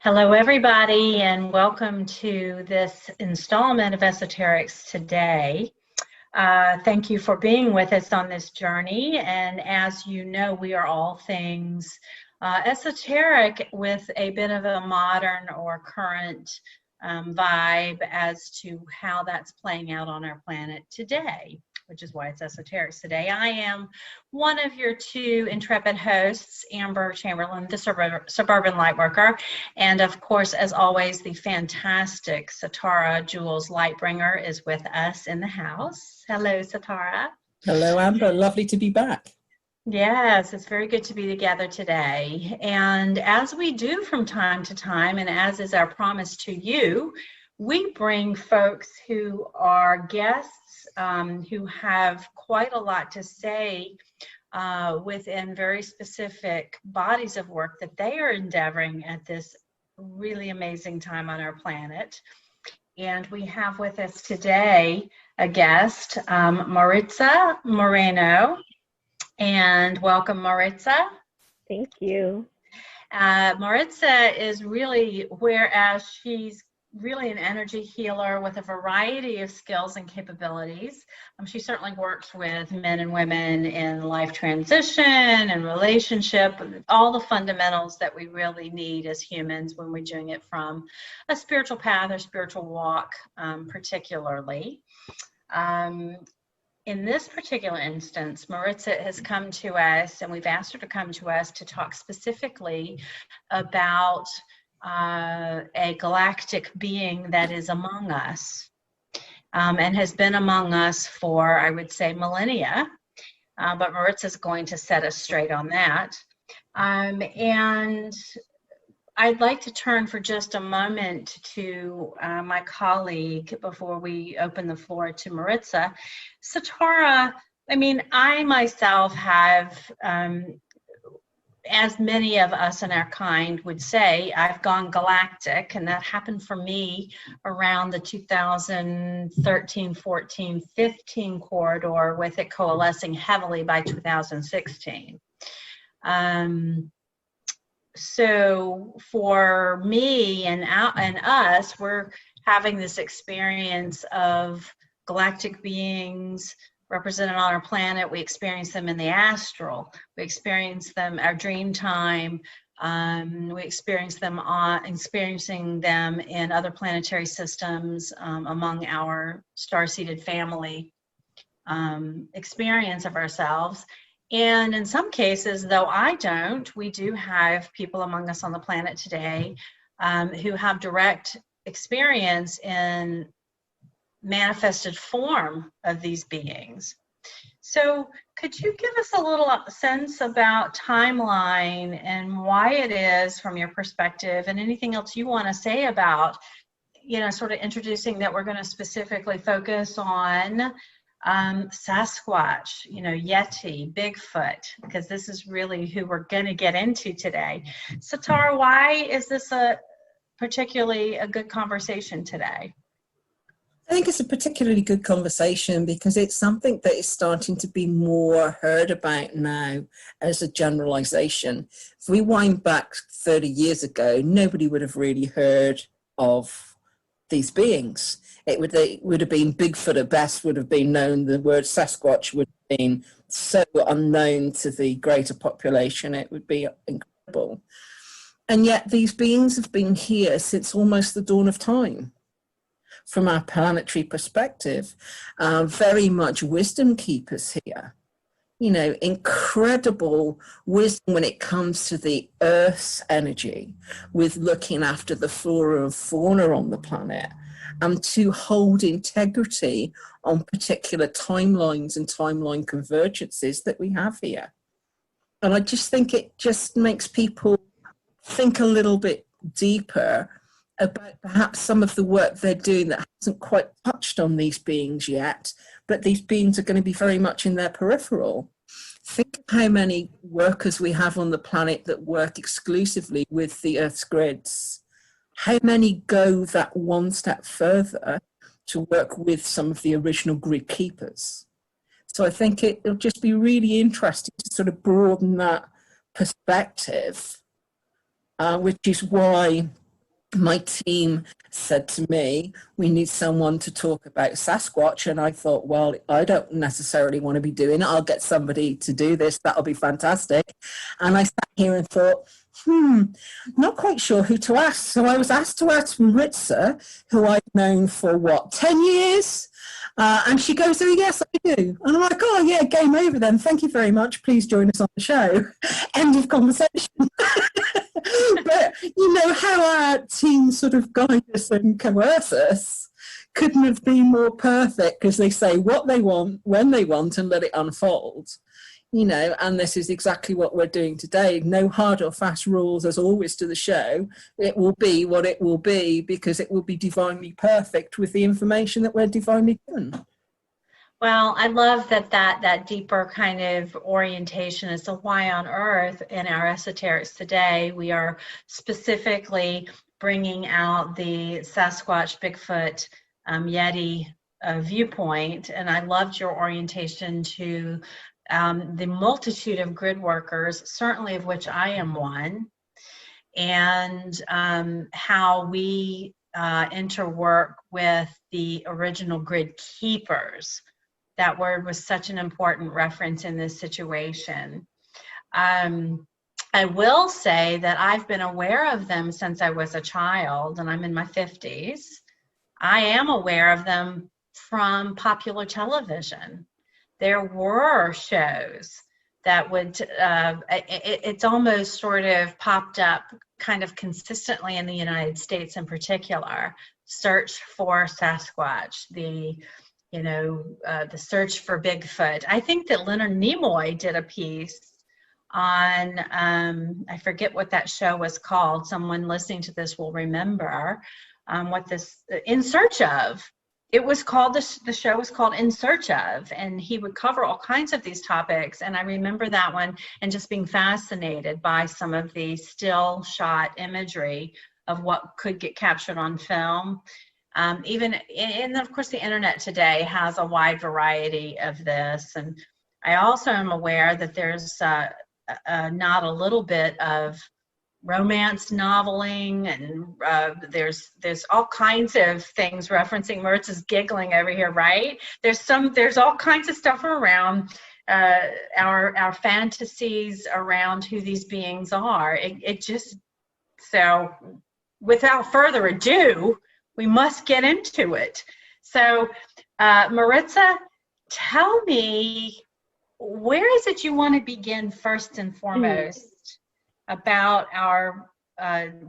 Hello, everybody, and welcome to this installment of Esoterics Today. Thank you for being with us on this journey. And as you know, we are all things esoteric with a bit of a modern or current vibe as to how that's playing out on our planet today, which is why it's Esoterics Today. I am one of your two intrepid hosts, Amber Chamberlain, the suburban lightworker, and of course, as always, the fantastic Satara Jules Lightbringer is with us in the house. Hello, Satara. Hello, Amber. Lovely to be back. Yes, it's very good to be together today. And as we do from time to time, and as is our promise to you, we bring folks who are guests who have quite a lot to say within very specific bodies of work that they are endeavoring at this really amazing time on our planet. And we have with us today a guest, Maritza Moreno. And welcome, Maritza. Thank you. Maritza is really, whereas she's really an energy healer with a variety of skills and capabilities. She certainly works with men and women in life transition and relationship, all the fundamentals that we really need as humans when we're doing it from a spiritual path or spiritual walk, particularly. In this particular instance, Maritza has come to us, and we've asked her to come to us to talk specifically about a galactic being that is among us and has been among us for, I would say, millennia. But Maritza is going to set us straight on that. And I'd like to turn for just a moment to my colleague before we open the floor to Maritza. Satara, I myself have, as many of us in our kind would say, I've gone galactic, and that happened for me around the 2013, 14, 15 corridor, with it coalescing heavily by 2016. So for me and us, we're having this experience of galactic beings represented on our planet. We experience them in the astral. We experience them our dream time. We experiencing them in other planetary systems among our star-seeded family experience of ourselves. And in some cases, though I don't, we do have people among us on the planet today who have direct experience in manifested form of these beings. So could you give us a little sense about timeline and why it is from your perspective, and anything else you want to say about, sort of introducing that we're going to specifically focus on Sasquatch, Yeti, Bigfoot, because this is really who we're going to get into today. Satara, why is this particularly a good conversation today? I think it's a particularly good conversation because it's something that is starting to be more heard about now as a generalization. If we wind back 30 years ago, nobody would have really heard of these beings. It would have been Bigfoot at best, would have been known. The word Sasquatch would have been so unknown to the greater population, it would be incredible. And yet these beings have been here since almost the dawn of time. From our planetary perspective, very much wisdom keepers here. Incredible wisdom when it comes to the Earth's energy, with looking after the flora and fauna on the planet, and to hold integrity on particular timelines and timeline convergences that we have here. And I just think it just makes people think a little bit deeper about perhaps some of the work they're doing that hasn't quite touched on these beings yet, but these beings are going to be very much in their peripheral. Think of how many workers we have on the planet that work exclusively with the Earth's grids. How many go that one step further to work with some of the original grid keepers? So I think it'll just be really interesting to sort of broaden that perspective, which is why my team said to me, we need someone to talk about Sasquatch. And I thought, well, I don't necessarily want to be doing it. I'll get somebody to do this. That'll be fantastic. And I sat here and thought, not quite sure who to ask. So I was asked to ask Maritza, who I've known for 10 years? And she goes, oh, yes, I do. And I'm like, oh, yeah, game over then. Thank you very much. Please join us on the show. End of conversation. But, how our team sort of guide us and coerce us couldn't have been more perfect, because they say what they want, when they want, and let it unfold. And this is exactly what we're doing today. No hard or fast rules, as always, to the show. It will be what it will be, because it will be divinely perfect with the information that we're divinely given. Well, I love that deeper kind of orientation as to why on earth in our esoterics today we are specifically bringing out the Sasquatch, Bigfoot, Yeti viewpoint. And I loved your orientation to the multitude of grid workers, certainly of which I am one, and how we interwork with the original grid keepers. That word was such an important reference in this situation. I will say that I've been aware of them since I was a child, and I'm in my 50s. I am aware of them from popular television. There were shows that would, it's almost sort of popped up kind of consistently in the United States in particular. Search for Sasquatch, the search for Bigfoot. I think that Leonard Nimoy did a piece on, I forget what that show was called. Someone listening to this will remember what this, In Search Of. It was called, the show was called In Search Of, and he would cover all kinds of these topics. And I remember that one and just being fascinated by some of the still shot imagery of what could get captured on film. And of course the internet today has a wide variety of this. And I also am aware that there's not a little bit of romance noveling, and there's all kinds of things referencing. Maritza's giggling over here, right? There's all kinds of stuff around our fantasies around who these beings are. So without further ado, we must get into it. So Maritza, tell me, where is it you want to begin first and foremost about our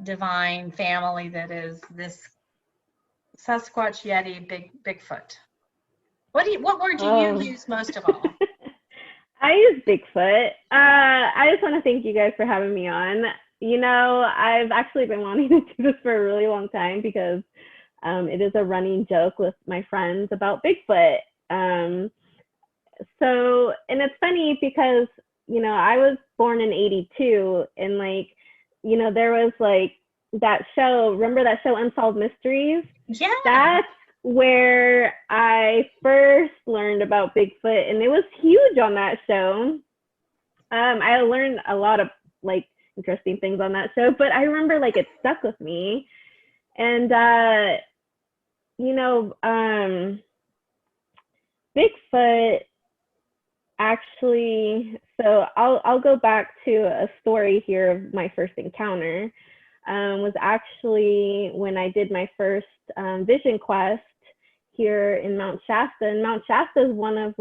divine family that is this Sasquatch, Yeti, Bigfoot? What word do you use most of all? I use Bigfoot. I just want to thank you guys for having me on. I've actually been wanting to do this for a really long time, because it is a running joke with my friends about Bigfoot. And it's funny because, I was born in 82, and there was that show, remember that show Unsolved Mysteries? Yeah. That's where I first learned about Bigfoot, and it was huge on that show. I learned a lot of interesting things on that show, but I remember it stuck with me. And Bigfoot actually, so I'll go back to a story here of my first encounter. Was actually when I did my first vision quest here in Mount Shasta. And Mount Shasta is one of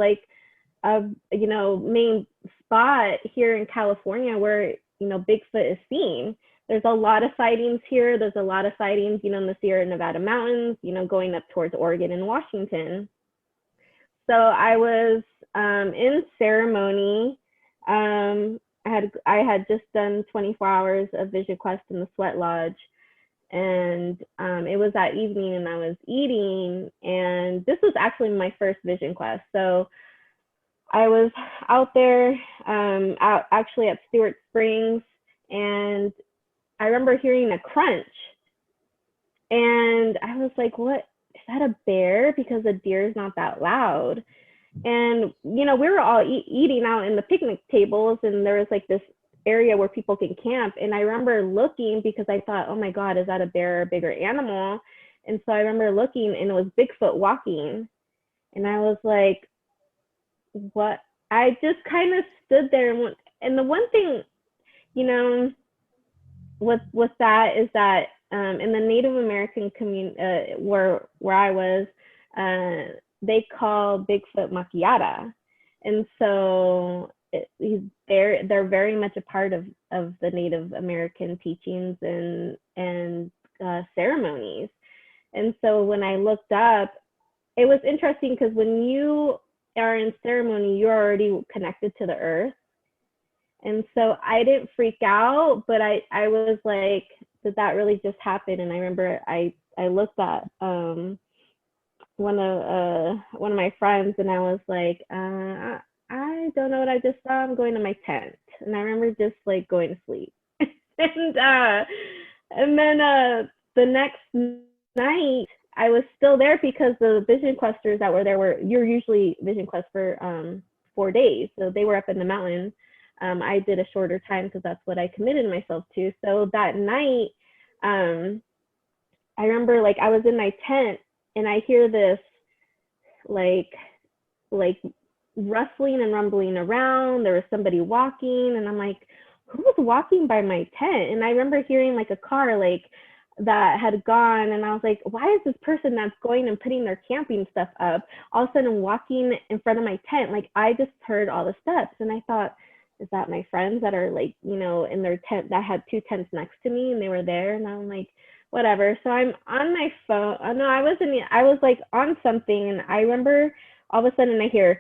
main spot here in California where Bigfoot is seen. There's a lot of sightings here. There's a lot of sightings, in the Sierra Nevada mountains, going up towards Oregon and Washington. So I was in ceremony. I had just done 24 hours of vision quest in the Sweat Lodge, and it was that evening, and I was eating, and this was actually my first vision quest. So I was out there, actually at Stewart Springs, and I remember hearing a crunch, and I was like, what, is that a bear? Because a deer is not that loud. And, we were all eating out in the picnic tables, and there was this area where people can camp. And I remember looking because I thought, oh my God, is that a bear or a bigger animal? And so I remember looking and it was Bigfoot walking. And I was like, what? I just kind of stood there and the one thing, you know, with that is that in the Native American community where I was, they call Bigfoot Makiata. And so they're very much a part of the Native American teachings and ceremonies. And so when I looked up, it was interesting because when you are in ceremony, you're already connected to the earth. And so I didn't freak out, but I was like, did that really just happen? And I remember I looked at one of my friends and I was like, I don't know what I just saw. I'm going to my tent. And I remember just like going to sleep. and then the next night I was still there because the vision questers that were there you're usually vision quest for 4 days. So they were up in the mountain. I did a shorter time because that's what I committed myself to. So that night, I remember like I was in my tent and I hear this like rustling and rumbling around. There was somebody walking and I'm like, who was walking by my tent? And I remember hearing like a car like that had gone and I was like, why is this person that's going and putting their camping stuff up all of a sudden walking in front of my tent? Like I just heard all the steps and I thought, is that my friends that are like, you know, in their tent that had 2 tents next to me and they were there? And I'm like, whatever. So I'm on my phone. Oh, no, I was like on something and I remember all of a sudden I hear,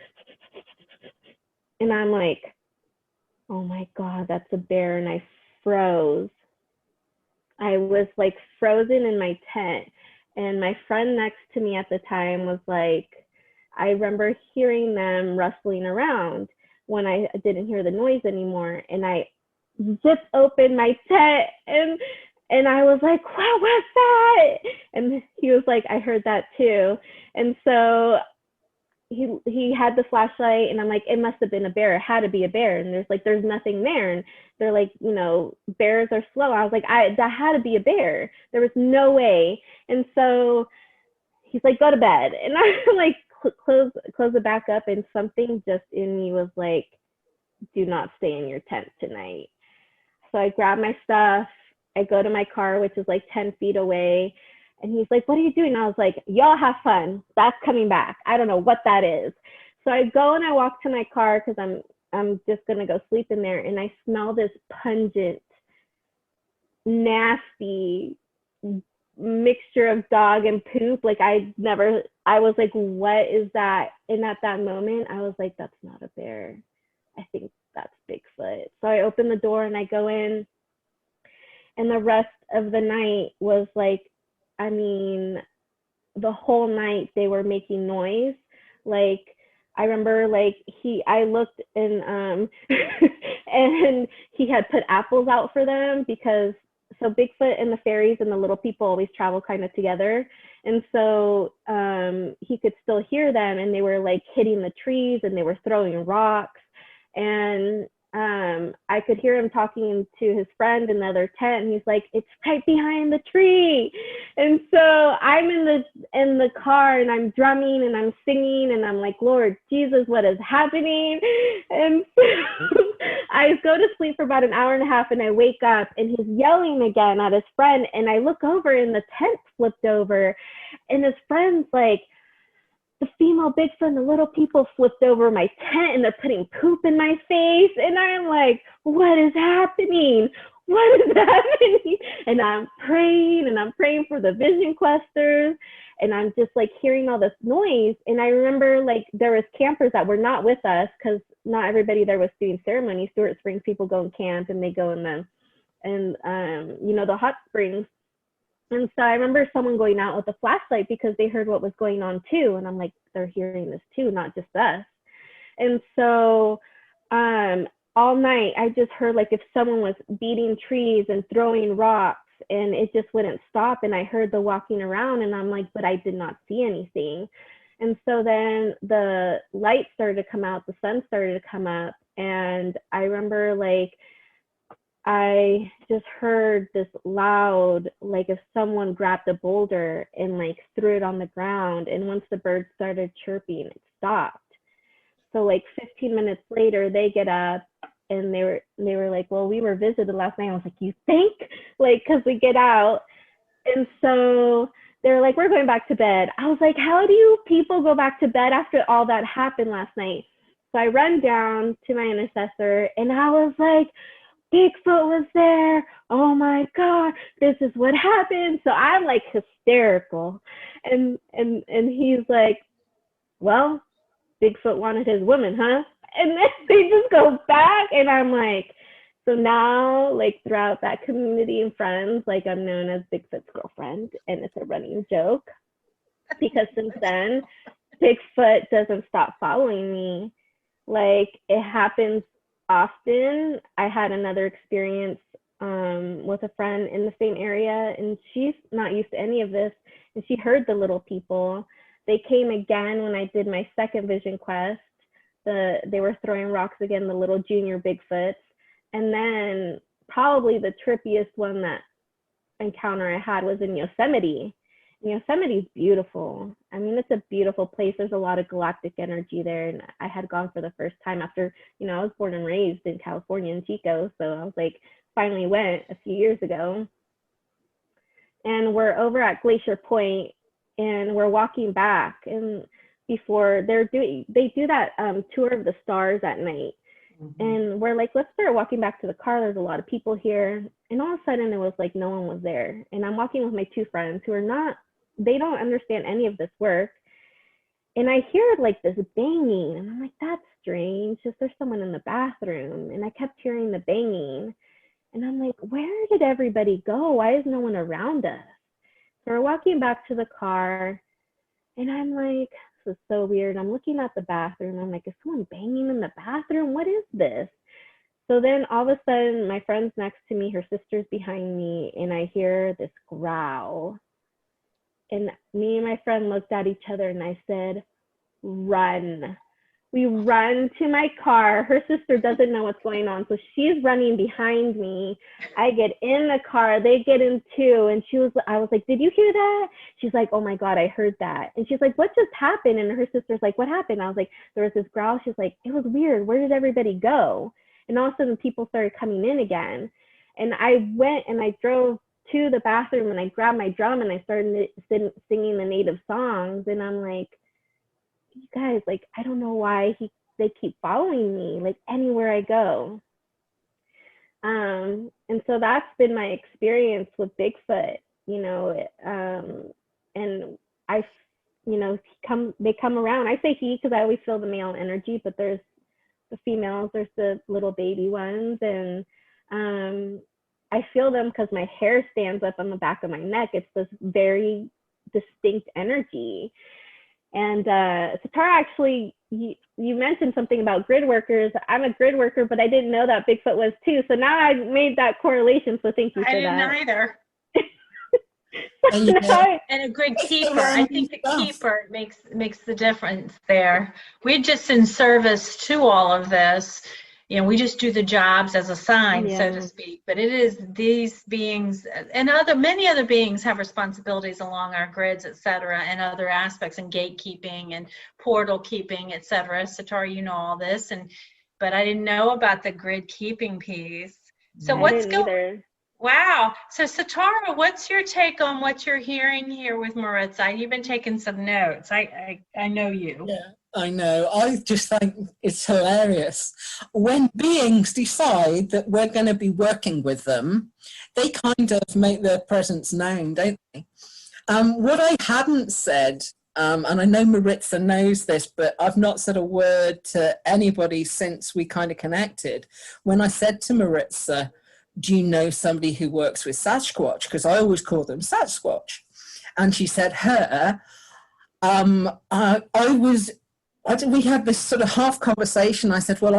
and I'm like, oh my God, that's a bear. And I froze. I was like frozen in my tent. And my friend next to me at the time was like, I remember hearing them rustling around when I didn't hear the noise anymore. And I zipped open my tent and I was like, what was that? And he was like, I heard that too. And so he had the flashlight and I'm like, it must have been a bear. It had to be a bear. And there's nothing there. And they're like, you know, bears are slow. I was like, that had to be a bear. There was no way. And so he's like, go to bed. And I like close it back up. And something just in me was like, do not stay in your tent tonight. So I grab my stuff. I go to my car, which is like 10 feet away. And he's like, what are you doing? I was like, y'all have fun. That's coming back. I don't know what that is. So I go and I walk to my car because I'm just going to go sleep in there. And I smell this pungent, nasty mixture of dog and poop. Like I was like, what is that? And at that moment, I was like, that's not a bear. I think that's Bigfoot. So I open the door and I go in. And the rest of the night was like, I mean, the whole night they were making noise. Like I remember like I looked and and he had put apples out for them because so Bigfoot and the fairies and the little people always travel kind of together. And so he could still hear them and they were like hitting the trees and they were throwing rocks. And I could hear him talking to his friend in the other tent and he's like, it's right behind the tree. And so I'm in the car and I'm drumming and I'm singing and I'm like, Lord Jesus, what is happening? And so I go to sleep for about an hour and a half and I wake up and he's yelling again at his friend and I look over and the tent flipped over and his friend's like, the female Bigfoot and the little people flipped over my tent and they're putting poop in my face. And I'm like, what is happening? What is happening? And I'm praying for the vision questers. And I'm just like hearing all this noise. And I remember like there was campers that were not with us because not everybody there was doing ceremony. Stewart Springs people go and camp and they go in the hot springs. And so I remember someone going out with a flashlight because they heard what was going on too. And I'm like, they're hearing this too, not just us. And so all night I just heard like if someone was beating trees and throwing rocks and it just wouldn't stop. And I heard the walking around and I'm like, but I did not see anything. And so then the light started to come out, the sun started to come up. And I remember like I just heard this loud, like if someone grabbed a boulder and like threw it on the ground. And once the birds started chirping, it stopped. So like 15 minutes later, they get up and they were like, well, we were visited last night. I was like, you think? Like, cause we get out. And so they're like, we're going back to bed. I was like, how do you people go back to bed after all that happened last night? So I run down to my intercessor and I was like, Bigfoot was there. Oh my God, this is what happened. So I'm like hysterical. And he's like, well, Bigfoot wanted his woman, huh? And then they just go back and I'm like, so now like throughout that community and friends, like I'm known as Bigfoot's girlfriend, and it's a running joke because since then, Bigfoot doesn't stop following me. Like it happens often. I had another experience with a friend in the same area, and she's not used to any of this, and she heard the little people. They came again when I did my second vision quest. They were throwing rocks again, the little junior Bigfoots. And then probably the trippiest one that encounter I had was in Yosemite. And Yosemite's beautiful. I mean, it's a beautiful place. There's a lot of galactic energy there. And I had gone for the first time after, I was born and raised in California in Chico. So I was like, finally went a few years ago. And we're over at Glacier Point and we're walking back. And before they do that tour of the stars at night. And we're like, let's start walking back to the car. There's a lot of people here. And all of a sudden it was like no one was there. And I'm walking with my two friends who they don't understand any of this work. And I hear like this banging. And I'm like, that's strange. Just there's someone in the bathroom. And I kept hearing the banging. And I'm like, where did everybody go? Why is no one around us? So we're walking back to the car. And I'm like, this is so weird. I'm looking at the bathroom. I'm like, is someone banging in the bathroom? What is this? So then all of a sudden, my friend's next to me, her sister's behind me, and I hear this growl. And me and my friend looked at each other and I said, run. We run to my car. Her sister doesn't know what's going on. So she's running behind me. I get in the car, they get in too. And I was like, did you hear that? She's like, oh my God, I heard that. And she's like, what just happened? And her sister's like, what happened? I was like, there was this growl. She's like, it was weird. Where did everybody go? And all of a sudden people started coming in again. And I went and I drove to the bathroom and I grabbed my drum and I started singing the native songs. And I'm like, you guys, like, I don't know why they keep following me, like anywhere I go. And so that's been my experience with Bigfoot, and they come around. I say he because I always feel the male energy, but there's the females, there's the little baby ones, and I feel them because my hair stands up on the back of my neck. It's this very distinct energy. And Satara, actually, you mentioned something about grid workers. I'm a grid worker, but I didn't know that Bigfoot was too. So now I made that correlation. So thank you for that. I didn't either. And a grid keeper. I think the keeper makes the difference there. We're just in service to all of this. We just do the jobs as assigned, so to speak. But it is these beings and many other beings have responsibilities along our grids, et cetera, and other aspects, and gatekeeping and portal keeping, et cetera. Satara, you know all this, but I didn't know about the grid keeping piece. So what's going? Wow. So Satara, what's your take on what you're hearing here with Maritza? You've been taking some notes. I know you. Yeah. I know. I just think it's hilarious. When beings decide that we're going to be working with them, they kind of make their presence known, don't they? What I hadn't said, and I know Maritza knows this, but I've not said a word to anybody since we kind of connected. When I said to Maritza, do you know somebody who works with Sasquatch? Because I always call them Sasquatch. And she said, we had this sort of half conversation. I said, well,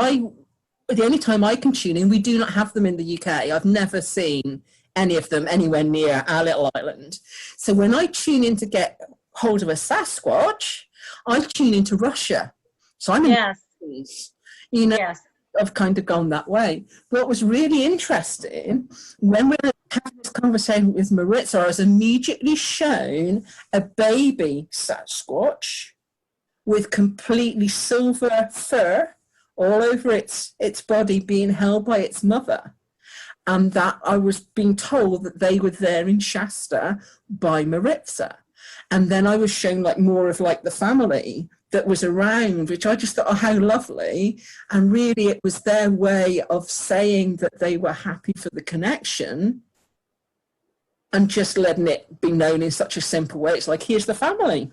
the only time I can tune in, we do not have them in the UK. I've never seen any of them anywhere near our little island. So when I tune in to get hold of a Sasquatch, I tune into Russia. So I'm in Yes. I've kind of gone that way. What was really interesting, when we were having this conversation with Maritza, I was immediately shown a baby Sasquatch with completely silver fur all over its body, being held by its mother. And that I was being told that they were there in Shasta by Maritza. And then I was shown like more of like the family that was around, which I just thought, oh, how lovely. And really it was their way of saying that they were happy for the connection and just letting it be known in such a simple way. It's like, here's the family.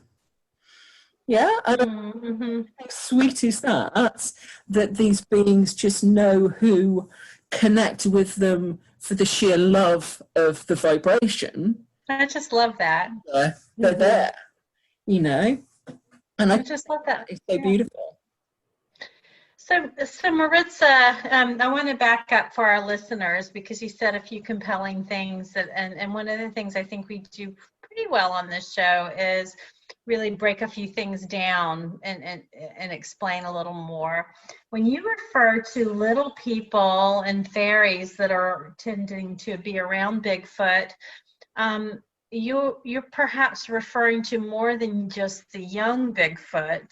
Yeah, and how sweet is that, that these beings just know who connect with them for the sheer love of the vibration. I just love that. They're there, you know, and I just love that. It's so beautiful. So Maritza, I want to back up for our listeners because you said a few compelling things and one of the things I think we do pretty well on this show is really break a few things down and explain a little more. When you refer to little people and fairies that are tending to be around Bigfoot, you're perhaps referring to more than just the young Bigfoot.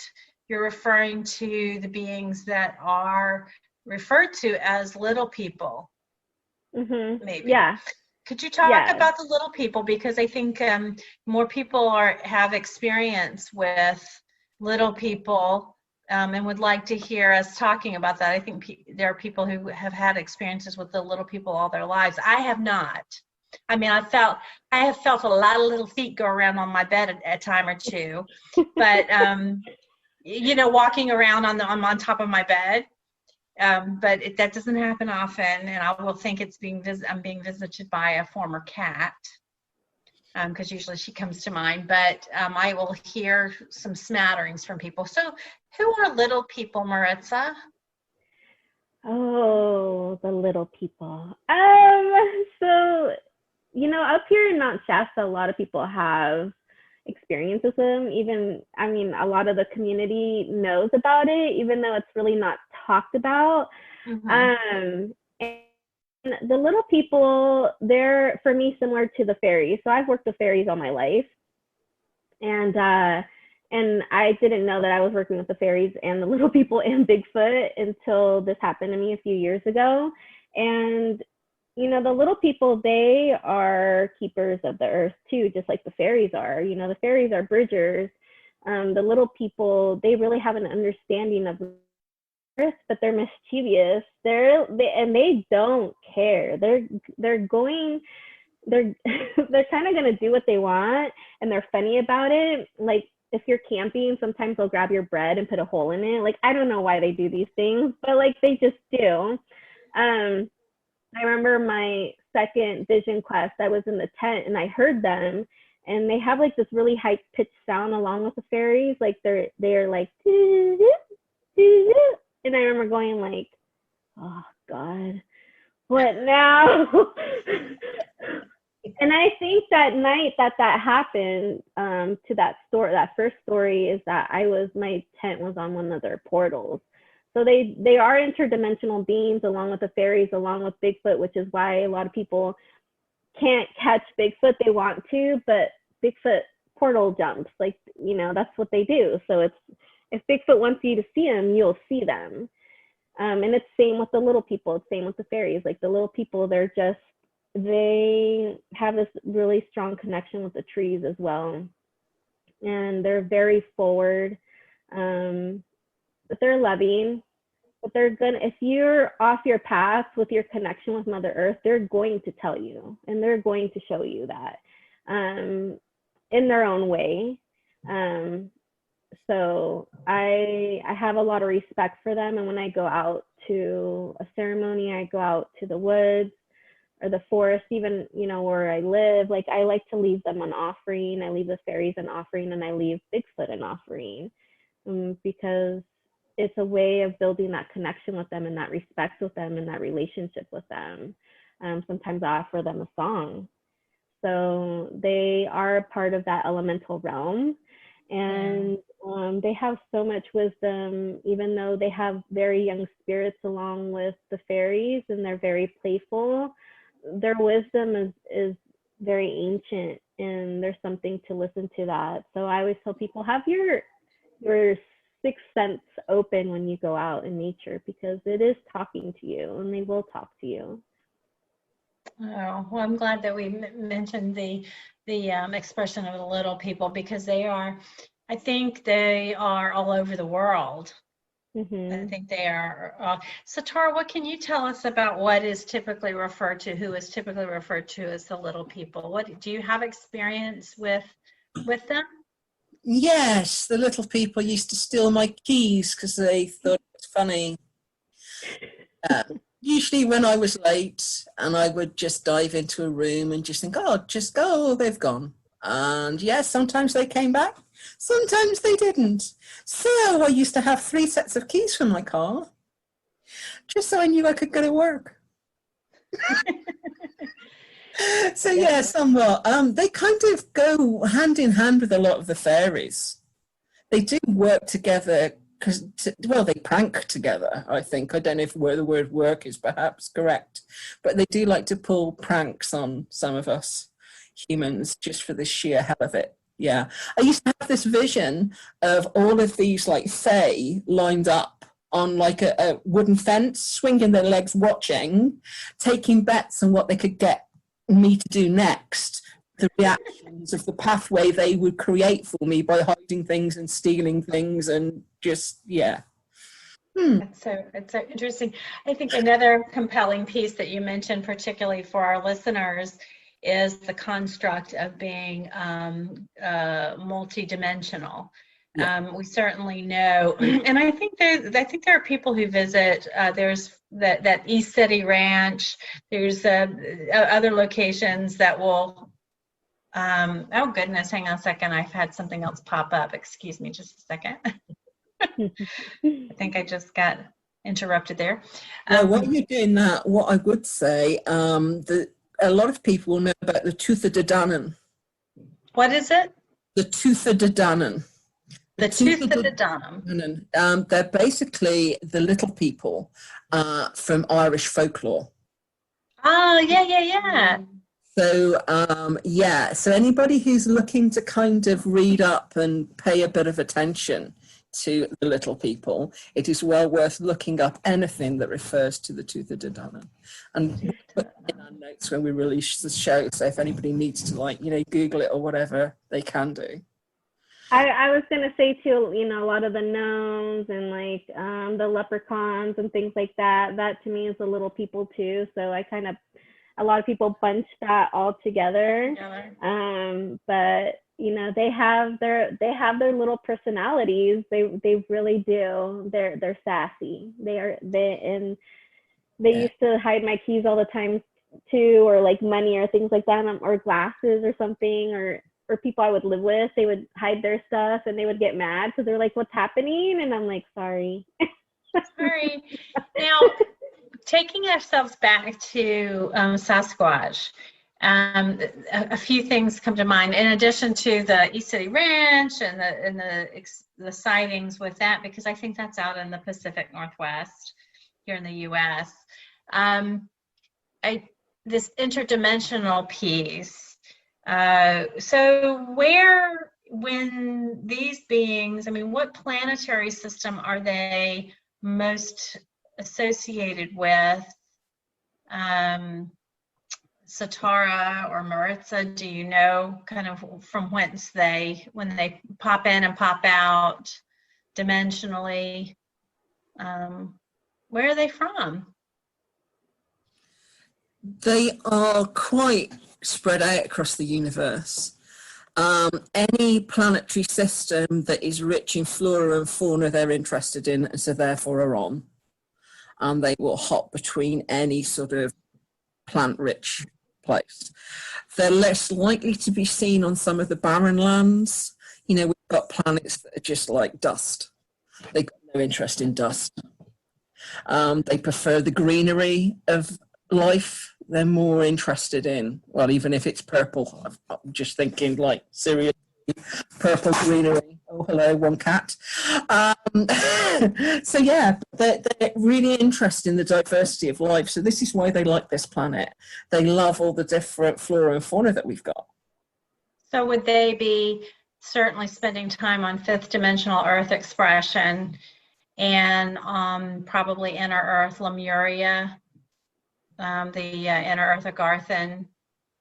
You're referring to the beings that are referred to as little people. Maybe. Yeah. Could you talk about the little people? Because I think more people have experience with little people and would like to hear us talking about that. I think there are people who have had experiences with the little people all their lives. I have not. I mean, I have felt a lot of little feet go around on my bed a time or two, but you know, walking around on top of my bed. But that doesn't happen often, and I will think I'm being visited by a former cat, because usually she comes to mind. But I will hear some smatterings from people. So, who are little people, Maritza? Oh, the little people. So, you know, up here in Mount Shasta, a lot of people have experience with them. Even, I mean, a lot of the community knows about it, even though it's really not talked about. And the little people, they're, for me, similar to the fairies. So I've worked with fairies all my life. And I didn't know that I was working with the fairies and the little people and Bigfoot until this happened to me a few years ago. And you know, the little people, they are keepers of the earth too, just like the fairies are. You know, the fairies are bridgers. The little people, they really have an understanding of the earth, but they're mischievous. They don't care. They're kind of gonna do what they want, and they're funny about it. Like if you're camping, sometimes they'll grab your bread and put a hole in it. Like I don't know why they do these things, but like they just do. I remember my second vision quest, I was in the tent and I heard them, and they have like this really high pitched sound along with the fairies. Like they're like, doo-doo, doo-doo. And I remember going like, oh God, what now? And I think that night that happened, to that first story is that my tent was on one of their portals. So they are interdimensional beings along with the fairies, along with Bigfoot, which is why a lot of people can't catch Bigfoot. They want to, but Bigfoot portal jumps, like, you know, that's what they do. So if Bigfoot wants you to see them, you'll see them. And it's same with the little people. It's same with the fairies. Like the little people, they have this really strong connection with the trees as well. And they're very forward. But they're loving, but they're gonna, if you're off your path with your connection with Mother Earth, they're going to tell you and they're going to show you that in their own way. So I have a lot of respect for them. And when I go out to a ceremony, I go out to the woods or the forest, even, you know, where I live, like I like to leave them an offering. I leave the fairies an offering, and I leave Bigfoot an offering, because it's a way of building that connection with them and that respect with them and that relationship with them. Sometimes I offer them a song. So they are part of that elemental realm. And They have so much wisdom, even though they have very young spirits along with the fairies, and they're very playful. Their wisdom is very ancient, and there's something to listen to that. So I always tell people, have your sixth sense open when you go out in nature, because it is talking to you, and they will talk to you. Oh, well, I'm glad that we mentioned the expression of the little people, because they are, I think they are all over the world. I think they are. So Tara, what can you tell us about what is typically referred to, who is typically referred to as the little people? What do you have experience with them? Yes, the little people used to steal my keys because they thought it was funny. Usually when I was late, and I would just dive into a room and just think, oh, just go, they've gone. And yes, sometimes they came back, sometimes they didn't. So I used to have 3 sets of keys for my car, just so I knew I could go to work. So yeah, somewhat. They kind of go hand in hand with a lot of the fairies. They do work together because, well, they prank together, I think. I don't know if the word work is perhaps correct, but they do like to pull pranks on some of us humans just for the sheer hell of it. Yeah. I used to have this vision of all of these like fae lined up on like a wooden fence, swinging their legs, watching, taking bets on what they could get me to do next, the reactions of the pathway they would create for me by hiding things and stealing things, and just, yeah. It's so interesting. I think another compelling piece that you mentioned, particularly for our listeners, is the construct of being multidimensional. Yeah. We certainly know, and I think there are people who visit. There's that East City Ranch. There's other locations that will. Oh goodness, hang on a second. I've had something else pop up. Excuse me, just a second. I think I just got interrupted there. While you're doing that, what I would say, that a lot of people will know about the Tuatha De Danann. What is it? The Tuatha De Danann. The Tuatha De Danann. They're basically the little people from Irish folklore. Oh, yeah. So, so anybody who's looking to kind of read up and pay a bit of attention to the little people, it is well worth looking up anything that refers to the Tuatha De Danann. And we'll put in our notes when we release the show, so if anybody needs to Google it or whatever, they can do. I was going to say too, a lot of the gnomes and the leprechauns and things like that to me is the little people too. So a lot of people bunch that all together. But they have their little personalities. They really do. They're sassy. They used to hide my keys all the time too, or like money or things like that, or glasses or something, or people I would live with, they would hide their stuff and they would get mad because they're like, what's happening? And I'm like, sorry. Sorry. Now, taking ourselves back to Sasquatch, a few things come to mind in addition to the East City Ranch and the sightings with that, because I think that's out in the Pacific Northwest here in the U.S. This interdimensional piece. So when these beings, what planetary system are they most associated with? Satara or Maritza, do you know kind of from whence when they pop in and pop out dimensionally, where are they from? They are quite spread out across the universe. Any planetary system that is rich in flora and fauna they're interested in, and so therefore are on. And they will hop between any sort of plant-rich place. They're less likely to be seen on some of the barren lands. We've got planets that are just like dust. They've got no interest in dust. They prefer the greenery of life. They're more interested in, well, even if it's purple, I'm just thinking like seriously, purple greenery. Oh, Oh, hello, one cat. So yeah, they're really interested in the diversity of life. So this is why they like this planet. They love all the different flora and fauna that we've got. So would they be certainly spending time on fifth dimensional Earth expression and probably inner Earth Lemuria, the inner Earth Agarthan?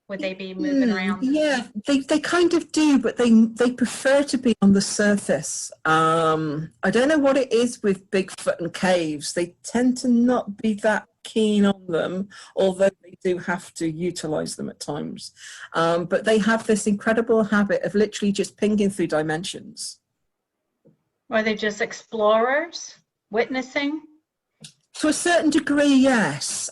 Would they be moving around? Yeah, they kind of do, but they prefer to be on the surface. I don't know what it is with Bigfoot and caves. They tend to not be that keen on them, although they do have to utilize them at times. But they have this incredible habit of literally just pinging through dimensions. Are they just explorers, witnessing? To a certain degree, yes.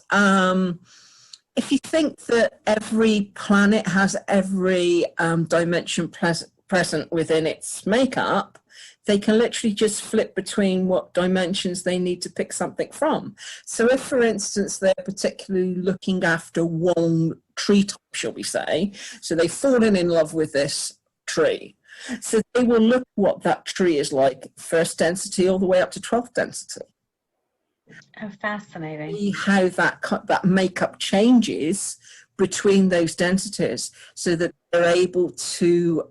If you think that every planet has every dimension present within its makeup, they can literally just flip between what dimensions they need to pick something from. So if, for instance, they're particularly looking after one tree type, shall we say, so they've fallen in love with this tree. So they will look what that tree is like, first density all the way up to 12th density. Oh, fascinating. See how that makeup changes between those densities, so that they're able to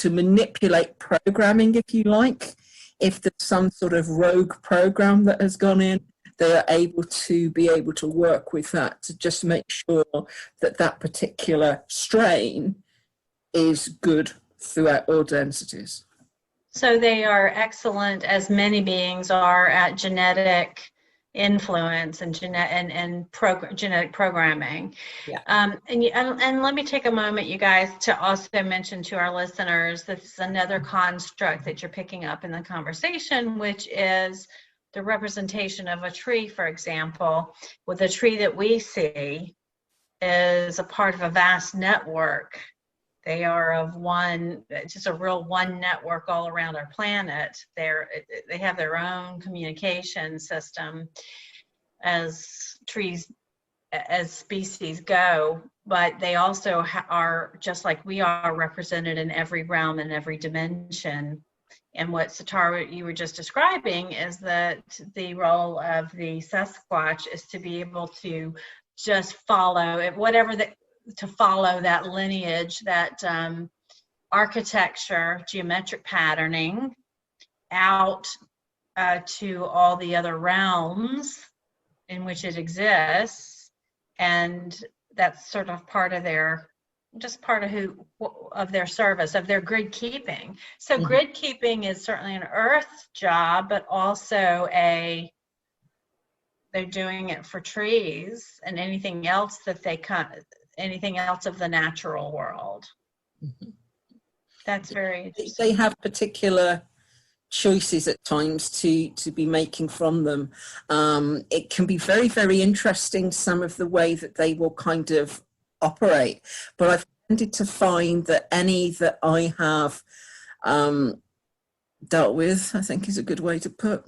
manipulate programming, if you like. If there's some sort of rogue program that has gone in, they are able to work with that to just make sure that that particular strain is good throughout all densities. So they are excellent, as many beings are, at genetic influence and genetic programming. Yeah. And let me take a moment, you guys, to also mention to our listeners, this is another construct that you're picking up in the conversation, which is the representation of a tree, for example. With the tree that we see is a part of a vast network. They are of one, just a real one network all around our planet. They have their own communication system as trees, as species go, but they also are, just like we are, represented in every realm and every dimension. And what Satara, you were just describing, is that the role of the Sasquatch is to be able to just follow it, to follow that lineage, that architecture, geometric patterning out to all the other realms in which it exists. And that's sort of part of their, just part of their service, of their grid keeping. So grid keeping is certainly an earth job, but also they're doing it for trees and anything else that anything else of the natural world. That's very interesting. They have particular choices at times to be making from them. It can be very, very interesting, some of the way that they will kind of operate. But I've tended to find that any that I have dealt with, I think is a good way to put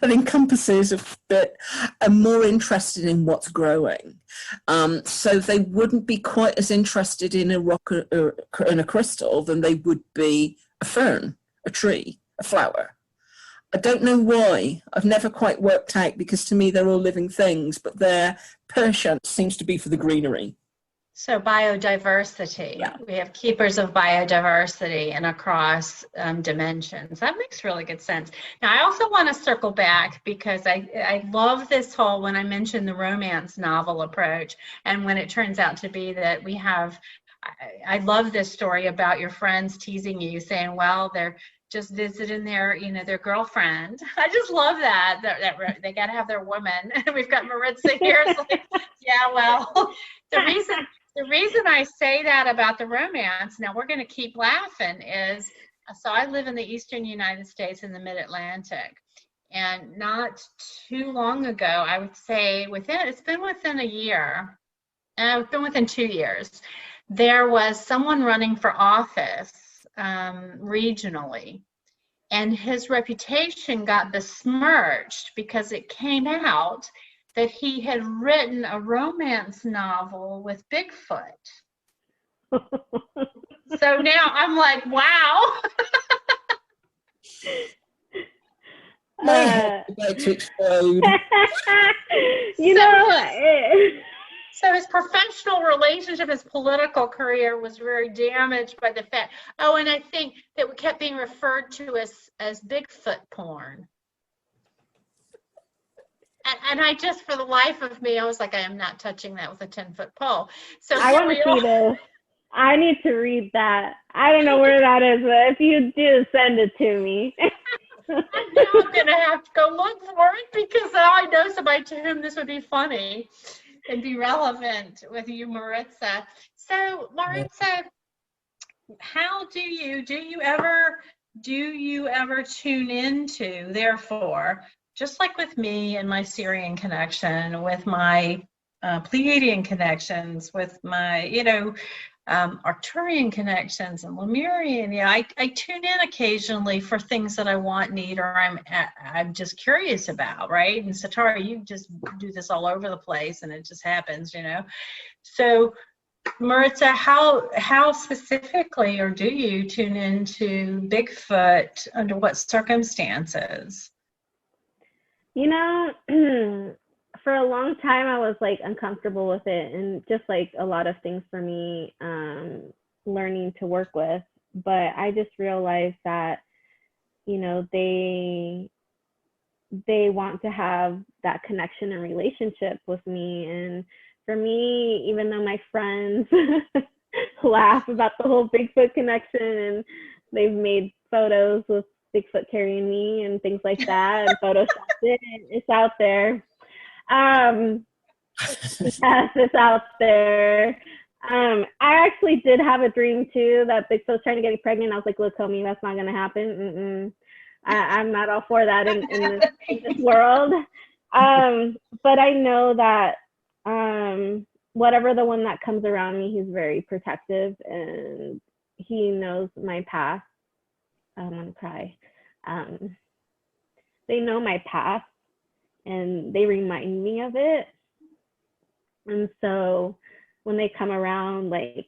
that encompasses that are more interested in what's growing. So they wouldn't be quite as interested in a rock or in a crystal than they would be a fern, a tree, a flower. I don't know why. I've never quite worked out, because to me they're all living things, but their penchant seems to be for the greenery. So biodiversity, yeah. We have keepers of biodiversity and across dimensions. That makes really good sense. Now, I also want to circle back, because I love this whole, when I mentioned the romance novel approach, and when it turns out to be that we have, I love this story about your friends teasing you, saying, well, they're just visiting their girlfriend. I just love that they got to have their woman. We've got Maritza here. It's like, yeah, well, the reason I say that about the romance, now we're going to keep laughing, is, so I live in the eastern United States in the mid-Atlantic, and not too long ago, I would say it's been within a year, it's been within 2 years, there was someone running for office regionally, and his reputation got besmirched because it came out that he had written a romance novel with Bigfoot. So now I'm like, wow. My head is about to explode. You So know, So his professional relationship, his political career was very damaged by the fact. Oh, and I think that we kept being referred to as Bigfoot porn. And I just, for the life of me, I was like, I am not touching that with a 10-foot pole. So I want to see this. I need to read that. I don't know where that is, but if you do, send it to me. Now I'm going to have to go look for it because now I know somebody to whom this would be funny and be relevant with you, Maritza. So, Maritza, how do you ever tune into, therefore, just like with me and my Syrian connection, with my Pleiadian connections, with my, Arcturian connections and Lemurian, I tune in occasionally for things that I want, need, or I'm just curious about, right? And Satara, you just do this all over the place and it just happens, So Maritza, how specifically, or do you tune into Bigfoot? Under what circumstances? For a long time, I was like uncomfortable with it, and just like a lot of things for me, learning to work with. But I just realized that, they want to have that connection and relationship with me. And for me, even though my friends laugh about the whole Bigfoot connection and they've made photos with Bigfoot carrying me and things like that, and photoshopped it, it's out there. Yes, it's out there. I actually did have a dream too that Bigfoot was trying to get me pregnant. I was like, look, homie, that's not gonna happen. I'm not all for that in this world. But I know that whatever the one that comes around me, he's very protective and he knows my past. I'm gonna cry. They know my past and they remind me of it. And so when they come around, like,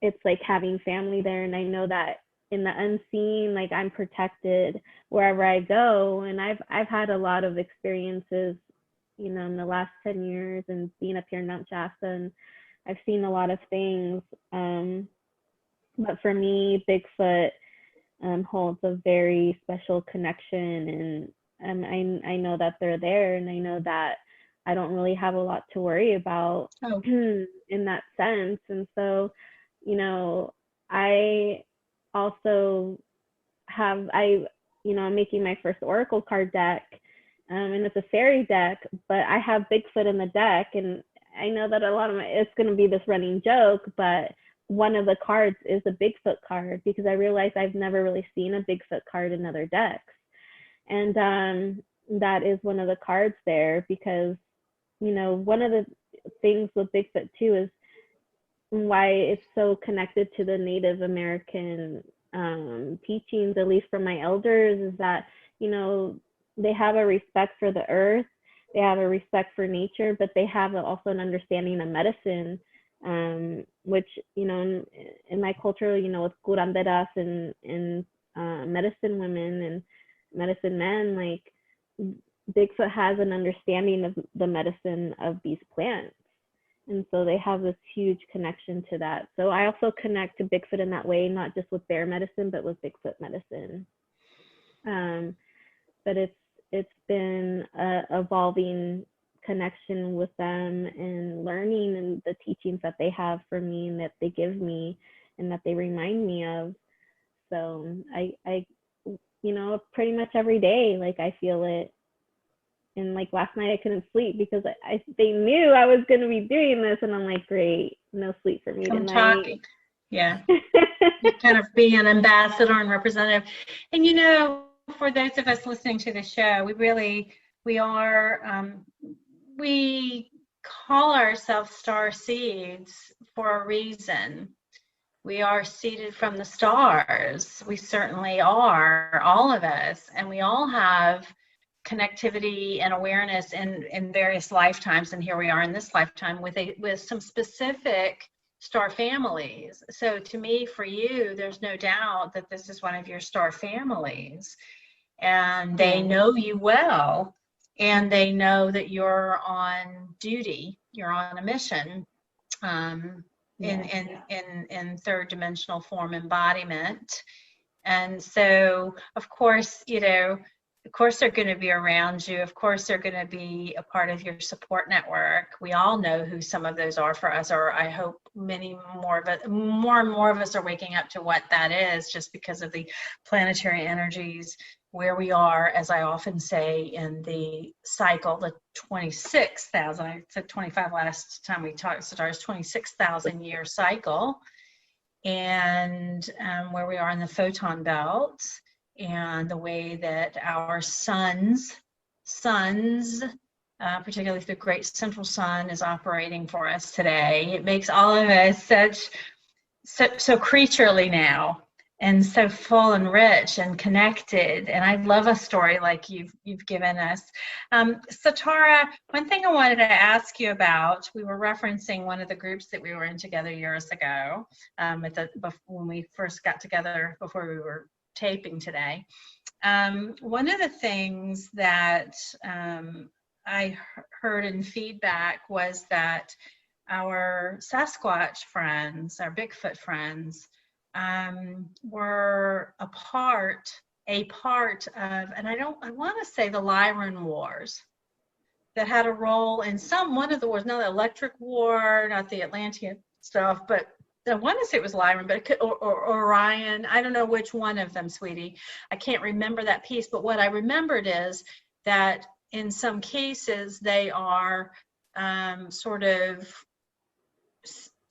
it's like having family there. And I know that in the unseen, like, I'm protected wherever I go. And I've had a lot of experiences, in the last 10 years and being up here in Mount Shasta, and I've seen a lot of things. But for me, Bigfoot holds a very special connection, and I know that they're there, and I know that I don't really have a lot to worry about in that sense. And so, I also have, I'm making my first Oracle card deck, and it's a fairy deck, but I have Bigfoot in the deck, and I know that a lot of it's going to be this running joke, but one of the cards is a Bigfoot card because I realized I've never really seen a Bigfoot card in other decks. And that is one of the cards there because, one of the things with Bigfoot too is why it's so connected to the Native American teachings, at least from my elders, is that, they have a respect for the earth, they have a respect for nature, but they have also an understanding of medicine, which, in my culture, with curanderas and medicine women and medicine men, like, Bigfoot has an understanding of the medicine of these plants. And so they have this huge connection to that. So I also connect to Bigfoot in that way, not just with bear medicine, but with Bigfoot medicine. But it's been a evolving connection with them and learning and the teachings that they have for me and that they give me and that they remind me of. So I pretty much every day, like, I feel it. And like last night I couldn't sleep because they knew I was going to be doing this, and I'm like, great, no sleep for me tonight. Talking. Yeah. You kind of be an ambassador and representative. And for those of us listening to the show, we call ourselves star seeds for a reason. We are seeded from the stars. We certainly are, all of us, and we all have connectivity and awareness in various lifetimes, and here we are in this lifetime with some specific star families. So to me, for you, there's no doubt that this is one of your star families, and they know you well, and they know that you're on duty, you're on a mission, in third dimensional form embodiment. And so, of course, of course they're going to be around you. Of course they're going to be a part of your support network. We all know who some of those are for us, or I hope more and more of us are waking up to what that is, just because of the planetary energies where we are, as I often say, in the cycle, the 26,000, I said 25 last time we talked, so it's 26,000 year cycle, and where we are in the photon belt, and the way that our suns, particularly the great central sun, is operating for us today. It makes all of us so creaturely now, and so full and rich and connected. And I love a story like you've given us. So Tara, one thing I wanted to ask you about, we were referencing one of the groups that we were in together years ago, when we first got together before we were taping today. One of the things that I heard in feedback was that our Sasquatch friends, our Bigfoot friends, were a part of, and I want to say the Lyran Wars, that had a role in one of the wars, not the Electric War, not the Atlantean stuff, but I want to say it was Lyran, but it could, or Orion. I don't know which one of them, sweetie. I can't remember that piece, but what I remembered is that in some cases they are sort of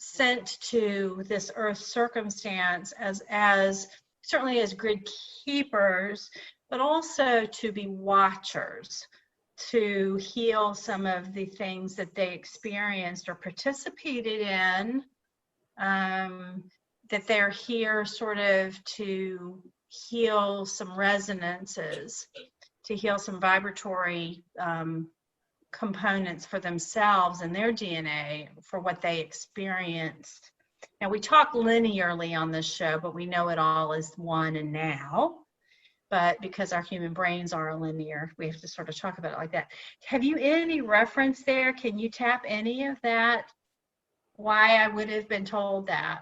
sent to this earth circumstance as certainly as grid keepers, but also to be watchers, to heal some of the things that they experienced or participated in, that they're here sort of to heal some resonances, to heal some vibratory components for themselves and their DNA for what they experienced. Now, we talk linearly on this show, but we know it all is one and now. But because our human brains are linear, we have to sort of talk about it like that. Have you any reference there? Can you tap any of that? Why I would have been told that?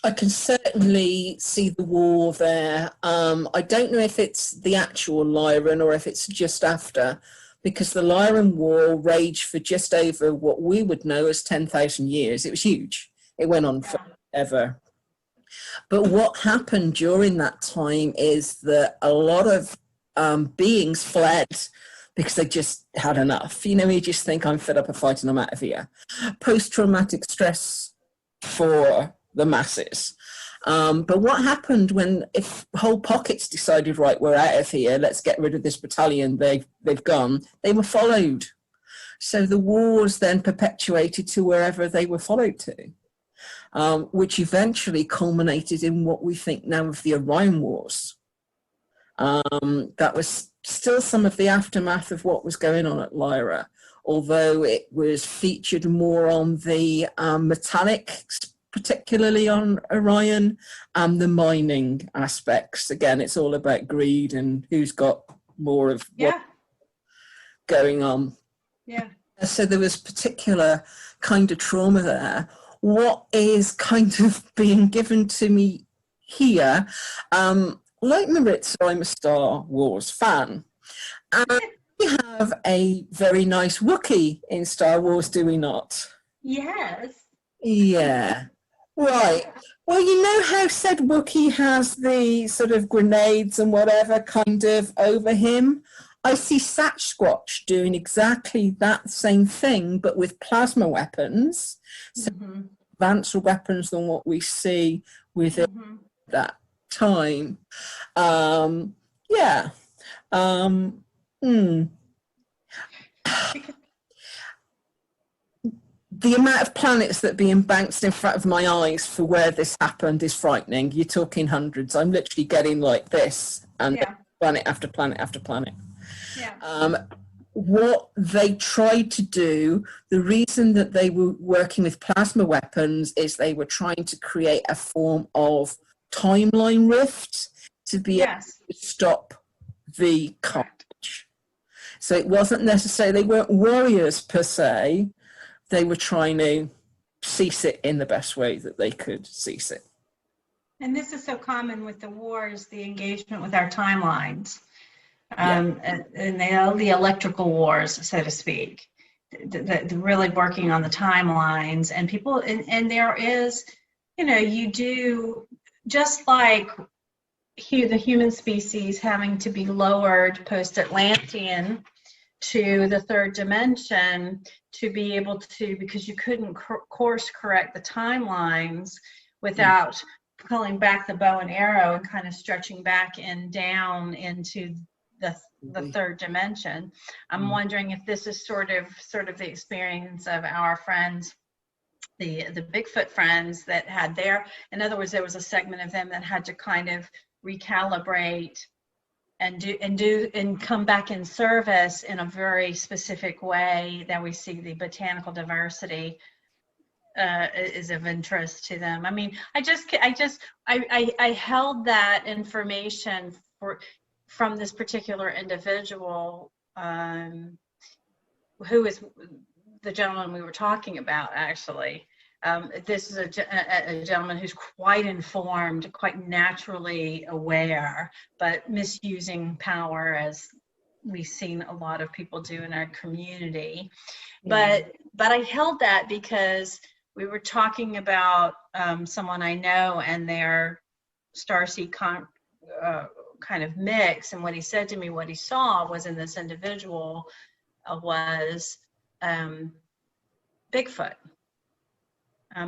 I can certainly see the war there. I don't know if it's the actual Lyran or if it's just after, because the Lyran War raged for just over what we would know as 10,000 years. It was huge. It went on forever. But what happened during that time is that a lot of beings fled because they just had enough. You just think, I'm fed up of fighting, I'm out of here. Post-traumatic stress for the masses. But what happened if whole pockets decided, right, we're out of here, let's get rid of this battalion, they've gone, they were followed. So the wars then perpetuated to wherever they were followed to, which eventually culminated in what we think now of the Orion Wars. That was still some of the aftermath of what was going on at Lyra, although it was featured more on the metallic, particularly on Orion, and the mining aspects. Again, it's all about greed and who's got more of what going on. Yeah. So there was particular kind of trauma there. What is kind of being given to me here, like Maritza, I'm a Star Wars fan. And we have a very nice Wookiee in Star Wars, do we not? Yes. Yeah. Right. Well, you know how said Wookiee has the sort of grenades and whatever kind of over him? I see Sasquatch doing exactly that same thing, but with plasma weapons. So advanced weapons than what we see within that time. The amount of planets that are being banked in front of my eyes for where this happened is frightening. You're talking hundreds. I'm literally getting like this, and planet after planet after planet. what they tried to do, the reason that they were working with plasma weapons is they were trying to create a form of timeline rift to be able Yes. to stop the Correct. carnage. So it wasn't necessarily, they weren't warriors per se, they were trying to cease it in the best way that they could cease it. And this is so common with the wars, the engagement with our timelines. Yeah. And the electrical wars, so to speak, the really working on the timelines and people, and there is, you do, just like the human species having to be lowered post-Atlantean to the third dimension to be able to, because you couldn't course correct the timelines without pulling back the bow and arrow and kind of stretching back and down into the third dimension. I'm wondering if this is sort of the experience of our friends, the Bigfoot friends that had in other words, there was a segment of them that had to kind of recalibrate and come back in service in a very specific way that we see the botanical diversity is of interest to them. I mean, I held that information from this particular individual, who is the gentleman we were talking about, actually. This is a gentleman who's quite informed, quite naturally aware, but misusing power, as we've seen a lot of people do in our community. But I held that because we were talking about someone I know and their starseed kind of mix, and what he said to me, what he saw was in this individual was Bigfoot.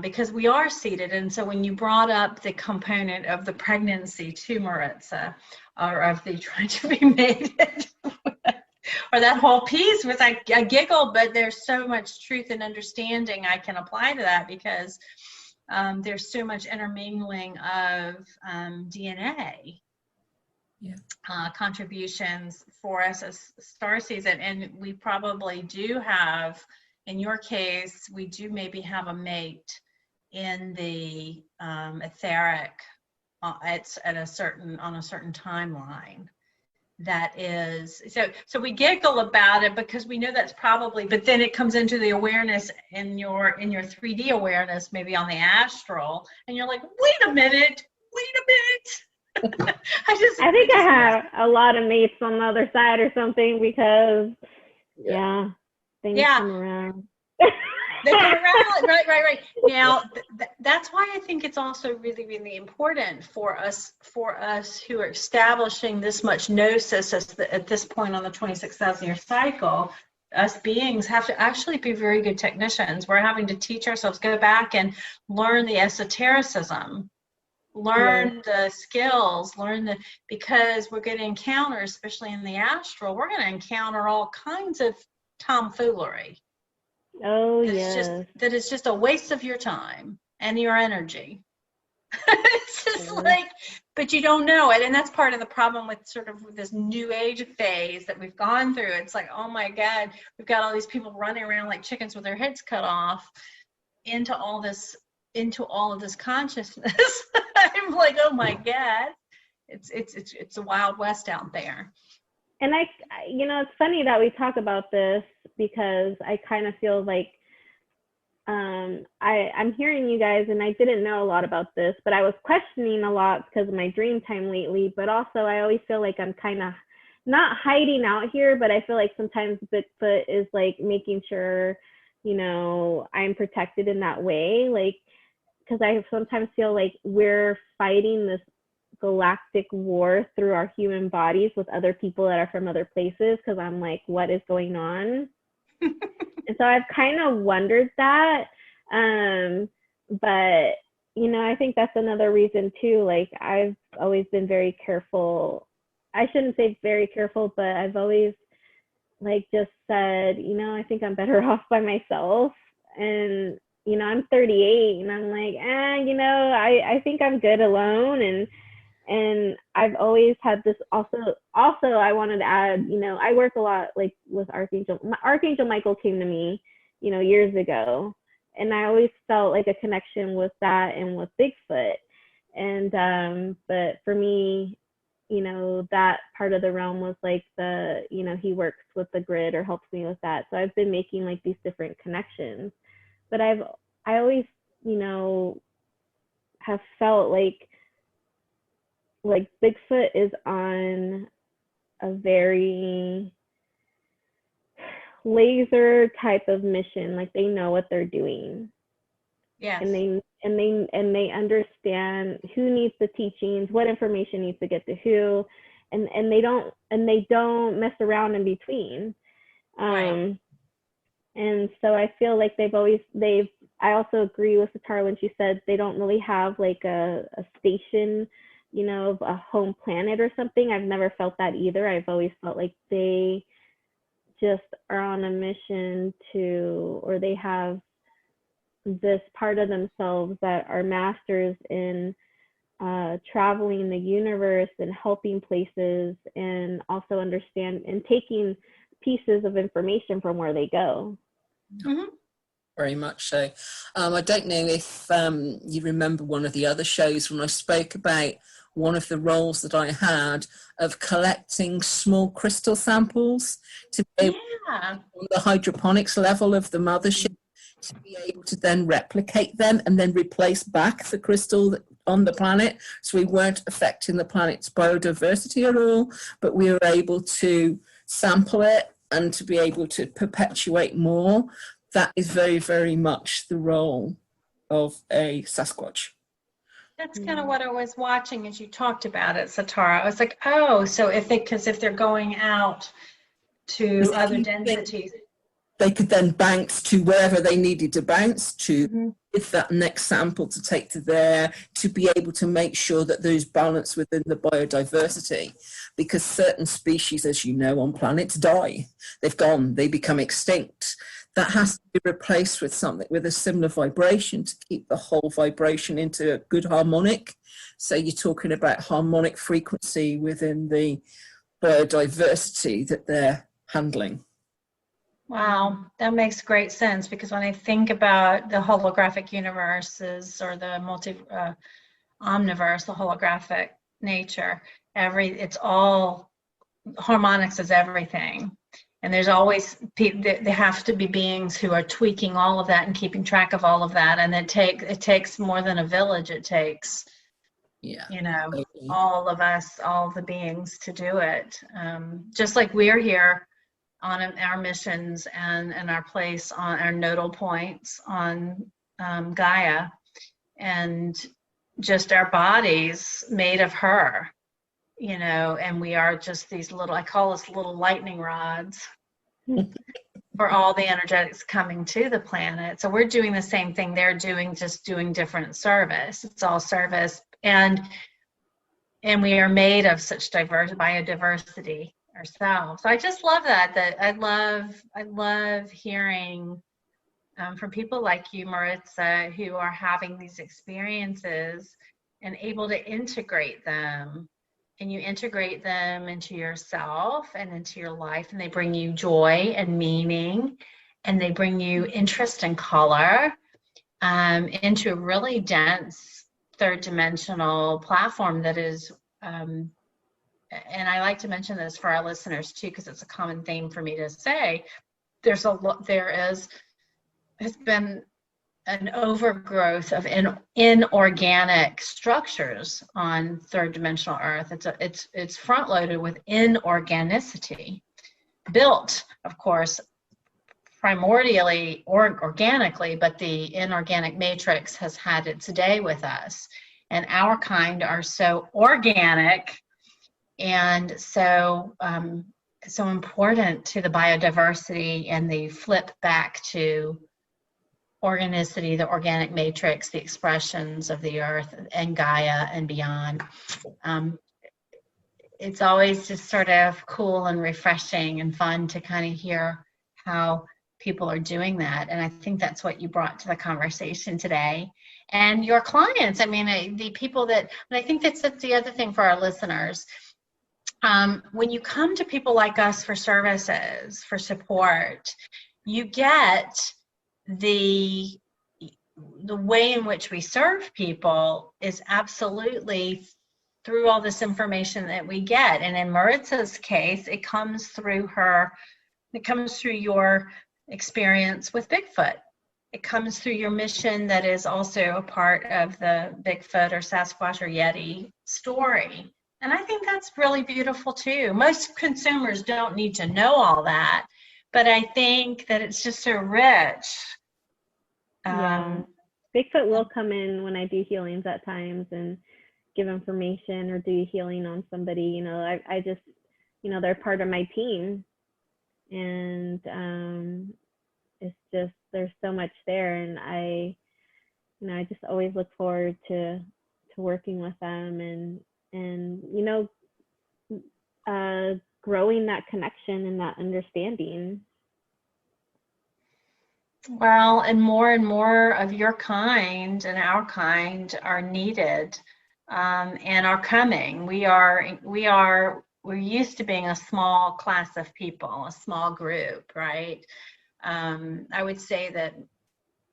Because we are seated, and so when you brought up the component of the pregnancy to Maritza, or of the trying to be mated, or that whole piece was I giggle, but there's so much truth and understanding I can apply to that, because there's so much intermingling of DNA contributions for us as starseeds, and we probably do have, in your case, we do maybe have a mate in the etheric on a certain timeline. That is, so we giggle about it because we know that's probably, but then it comes into the awareness in your 3D awareness, maybe on the astral, and you're like, wait a minute. I think I have a lot of mates on the other side or something, because things come around. They come around, right. Now, that's why I think it's also really, really important for us who are establishing this much gnosis at this point on the 26,000-year cycle. Us beings have to actually be very good technicians. We're having to teach ourselves, go back and learn the esotericism, learn the skills, because we're going to encounter, especially in the astral, we're going to encounter all kinds of tomfoolery. Oh, that is just a waste of your time and your energy. It's just like, but you don't know it. And that's part of the problem with sort of this new age phase that we've gone through. It's like, oh my God, we've got all these people running around like chickens with their heads cut off into all of this consciousness. I'm like, oh my God, it's a Wild West out there. And it's funny that we talk about this, because I kind of feel like I'm hearing you guys, and I didn't know a lot about this, but I was questioning a lot because of my dream time lately. But also, I always feel like I'm kind of not hiding out here, but I feel like sometimes Bigfoot is like making sure, I'm protected in that way. Like, because I sometimes feel like we're fighting this galactic war through our human bodies with other people that are from other places, because I'm like, what is going on? And so I've kind of wondered that, but I think that's another reason too. Like, I've always been very careful. I shouldn't say very careful, but I've always just said, I think I'm better off by myself. And I'm 38, and I'm like, I think I'm good alone. And I've always had this also I wanted to add, I work a lot like with Archangel Michael came to me, years ago, and I always felt like a connection with that and with Bigfoot. And but for me, that part of the realm was like he works with the grid or helps me with that. So I've been making like these different connections. But I always, have felt like Bigfoot is on a very laser type of mission. Like they know what they're doing. Yes. And they understand who needs the teachings, what information needs to get to who, and they don't mess around in between. Right. And so I feel like I also agree with Satara when she said they don't really have like a station, of a home planet or something. I've never felt that either. I've always felt like they just are on a mission or they have this part of themselves that are masters in traveling the universe and helping places, and also understand and taking pieces of information from where they go. Mm-hmm. Very much so. I don't know if you remember one of the other shows when I spoke about one of the roles that I had of collecting small crystal samples to be able on the hydroponics level of the mothership, to be able to then replicate them and then replace back the crystal on the planet. So we weren't affecting the planet's biodiversity at all, but we were able to sample it and to be able to perpetuate more. That is very, very much the role of a Sasquatch. That's kind of what I was watching as you talked about it, Satara. I was like, oh, so if they're going out to other densities, they could then bounce to wherever they needed to bounce to with that next sample to take to there, to be able to make sure that there's balance within the biodiversity, because certain species, as you know, on planets die. They've gone, they become extinct. That has to be replaced with something with a similar vibration to keep the whole vibration into a good harmonic. So you're talking about harmonic frequency within the biodiversity that they're handling. Wow, that makes great sense, because when I think about the holographic universes or the omniverse, the holographic nature, it's all harmonics is everything. And there's always, there have to be beings who are tweaking all of that and keeping track of all of that. And it takes more than a village. It takes, all of us, all the beings to do it. Just like we're here on our missions and our place on our nodal points on Gaia, and just our bodies made of her. And we are just these little, I call us little lightning rods for all the energetics coming to the planet. So we're doing the same thing they're doing, just doing different service. It's all service. And we are made of such diverse biodiversity ourselves. So I just love that I love hearing from people like you, Maritza, who are having these experiences and able to integrate them. And you integrate them into yourself and into your life, and they bring you joy and meaning, and they bring you interest and color into a really dense third dimensional platform that is, and I like to mention this for our listeners too, because it's a common theme for me to say, has been an overgrowth of inorganic structures on third dimensional Earth. It's front loaded with inorganicity, built, of course, primordially or organically, but the inorganic matrix has had its day with us. And our kind are so organic and so important to the biodiversity, and the flip back to organicity, the organic matrix, the expressions of the earth and Gaia and beyond. It's always just sort of cool and refreshing and fun to kind of hear how people are doing that. And I think that's what you brought to the conversation today. And your clients, I mean, the people that, and I think that's the other thing for our listeners. When you come to people like us for services, for support, you get the way in which we serve people is absolutely through all this information that we get. And in Maritza's case, it comes through your experience with Bigfoot. It comes through your mission that is also a part of the Bigfoot or Sasquatch or Yeti story. And I think that's really beautiful too. Most consumers don't need to know all that, but I think that it's just so rich. Yeah. Bigfoot will come in when I do healings at times and give information or do healing on somebody. You know, I just, you know, they're part of my team. And it's just, there's so much there. And I just always look forward to working with them and you know, growing that connection and that understanding. Well, and more of your kind and our kind are needed, and are coming. We're used to being a small class of people, a small group, right? I would say that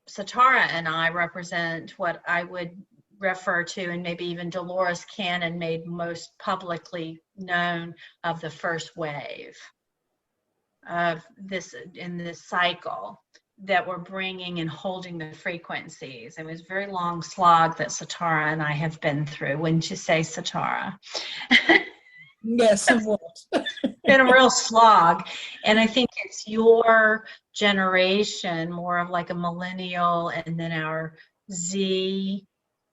Satara and I represent what I would refer to, and maybe even Dolores Cannon made most publicly known, of the first wave of this in this cycle that we're bringing and holding the frequencies. It was a very long slog that Satara and I have been through. Wouldn't you say, Satara? Yes, somewhat. Been a real slog. And I think it's your generation, more of like a millennial, and then our Z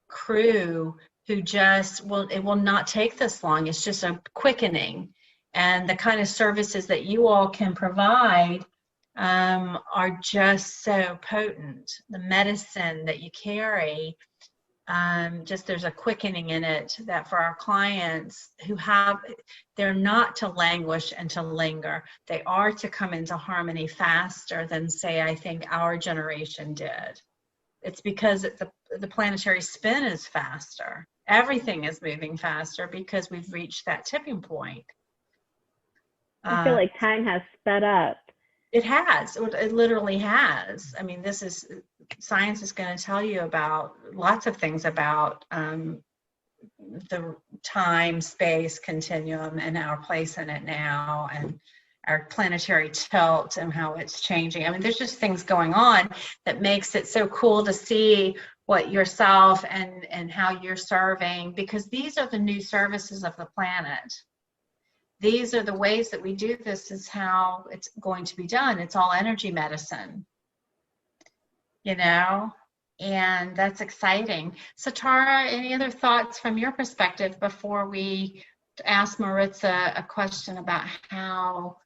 crew, who just it will not take this long. It's just a quickening. And the kind of services that you all can provide are just so potent. The medicine that you carry, just there's a quickening in it that for our clients they're not to languish and to linger. They are to come into harmony faster than, say, I think our generation did. It's because the planetary spin is faster. Everything is moving faster because we've reached that tipping point. I feel like time has sped up. It has. It literally has. I mean, science is going to tell you about lots of things about the time-space continuum and our place in it now, and our planetary tilt and how it's changing. I mean, there's just things going on that makes it so cool to see what yourself and how you're serving, because these are the new services of the planet. These are the ways that we do this, is how it's going to be done. It's all energy medicine, you know, and that's exciting. So Tara, any other thoughts from your perspective before we ask Maritza a question about how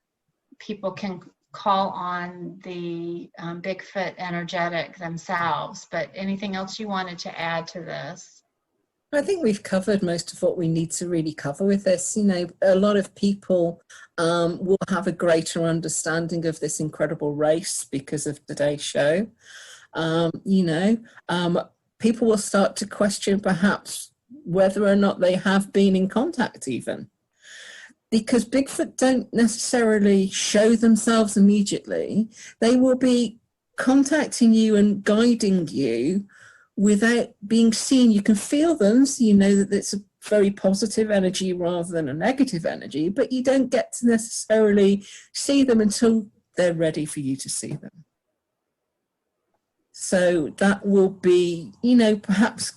people can call on the Bigfoot energetic themselves? But anything else you wanted to add to this? I think we've covered most of what we need to really cover with this. You know, a lot of people will have a greater understanding of this incredible race because of today's show. People will start to question perhaps whether or not they have been in contact even. Because Bigfoot don't necessarily show themselves immediately. They will be contacting you and guiding you without being seen. You can feel them, so you know that it's a very positive energy rather than a negative energy, but you don't get to necessarily see them until they're ready for you to see them. So that will be, perhaps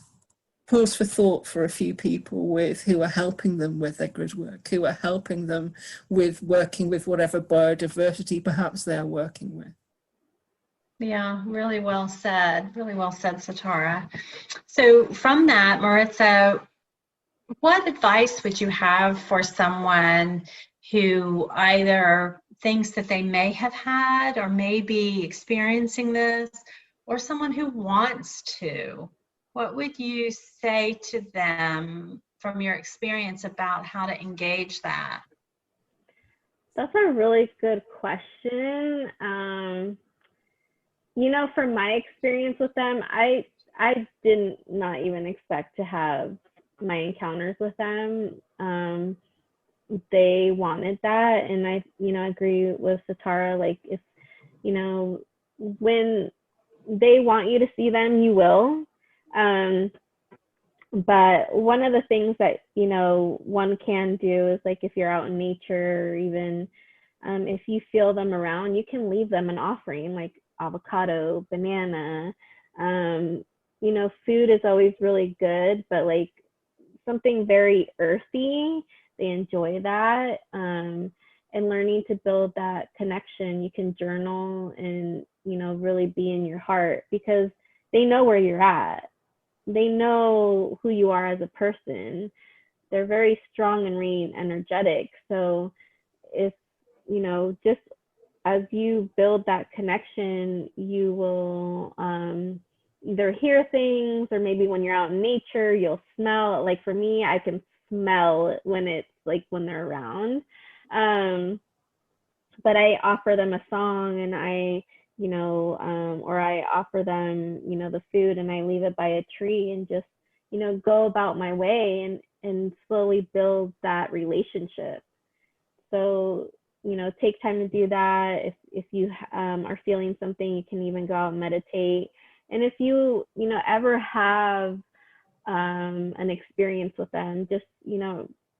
pause for thought for a few people who are helping them with their grid work, who are helping them with working with whatever biodiversity perhaps they're working with. Yeah, really well said. Really well said, Satara. So from that, Maritza, what advice would you have for someone who either thinks that they may have had or may be experiencing this, or someone who wants to? What would you say to them from your experience about how to engage that? That's a really good question. from my experience with them, I did not even expect to have my encounters with them. They wanted that, and I, agree with Satara. Like, if when they want you to see them, you will. But one of the things that one can do is, like, if you're out in nature, or even if you feel them around, you can leave them an offering, like avocado, banana. Food is always really good, but like something very earthy, they enjoy that. And learning to build that connection, you can journal and really be in your heart, because they know where you're at. They know who you are as a person. They're very strong and really energetic. So if just as you build that connection, you will either hear things, or maybe when you're out in nature, you'll smell. Like for me, I can smell it when they're around. But I offer them a song, and I or I offer them the food, and I leave it by a tree, and just go about my way, and slowly build that relationship. So take time to do that. If you are feeling something, you can even go out and meditate. And if you ever have an experience with them, just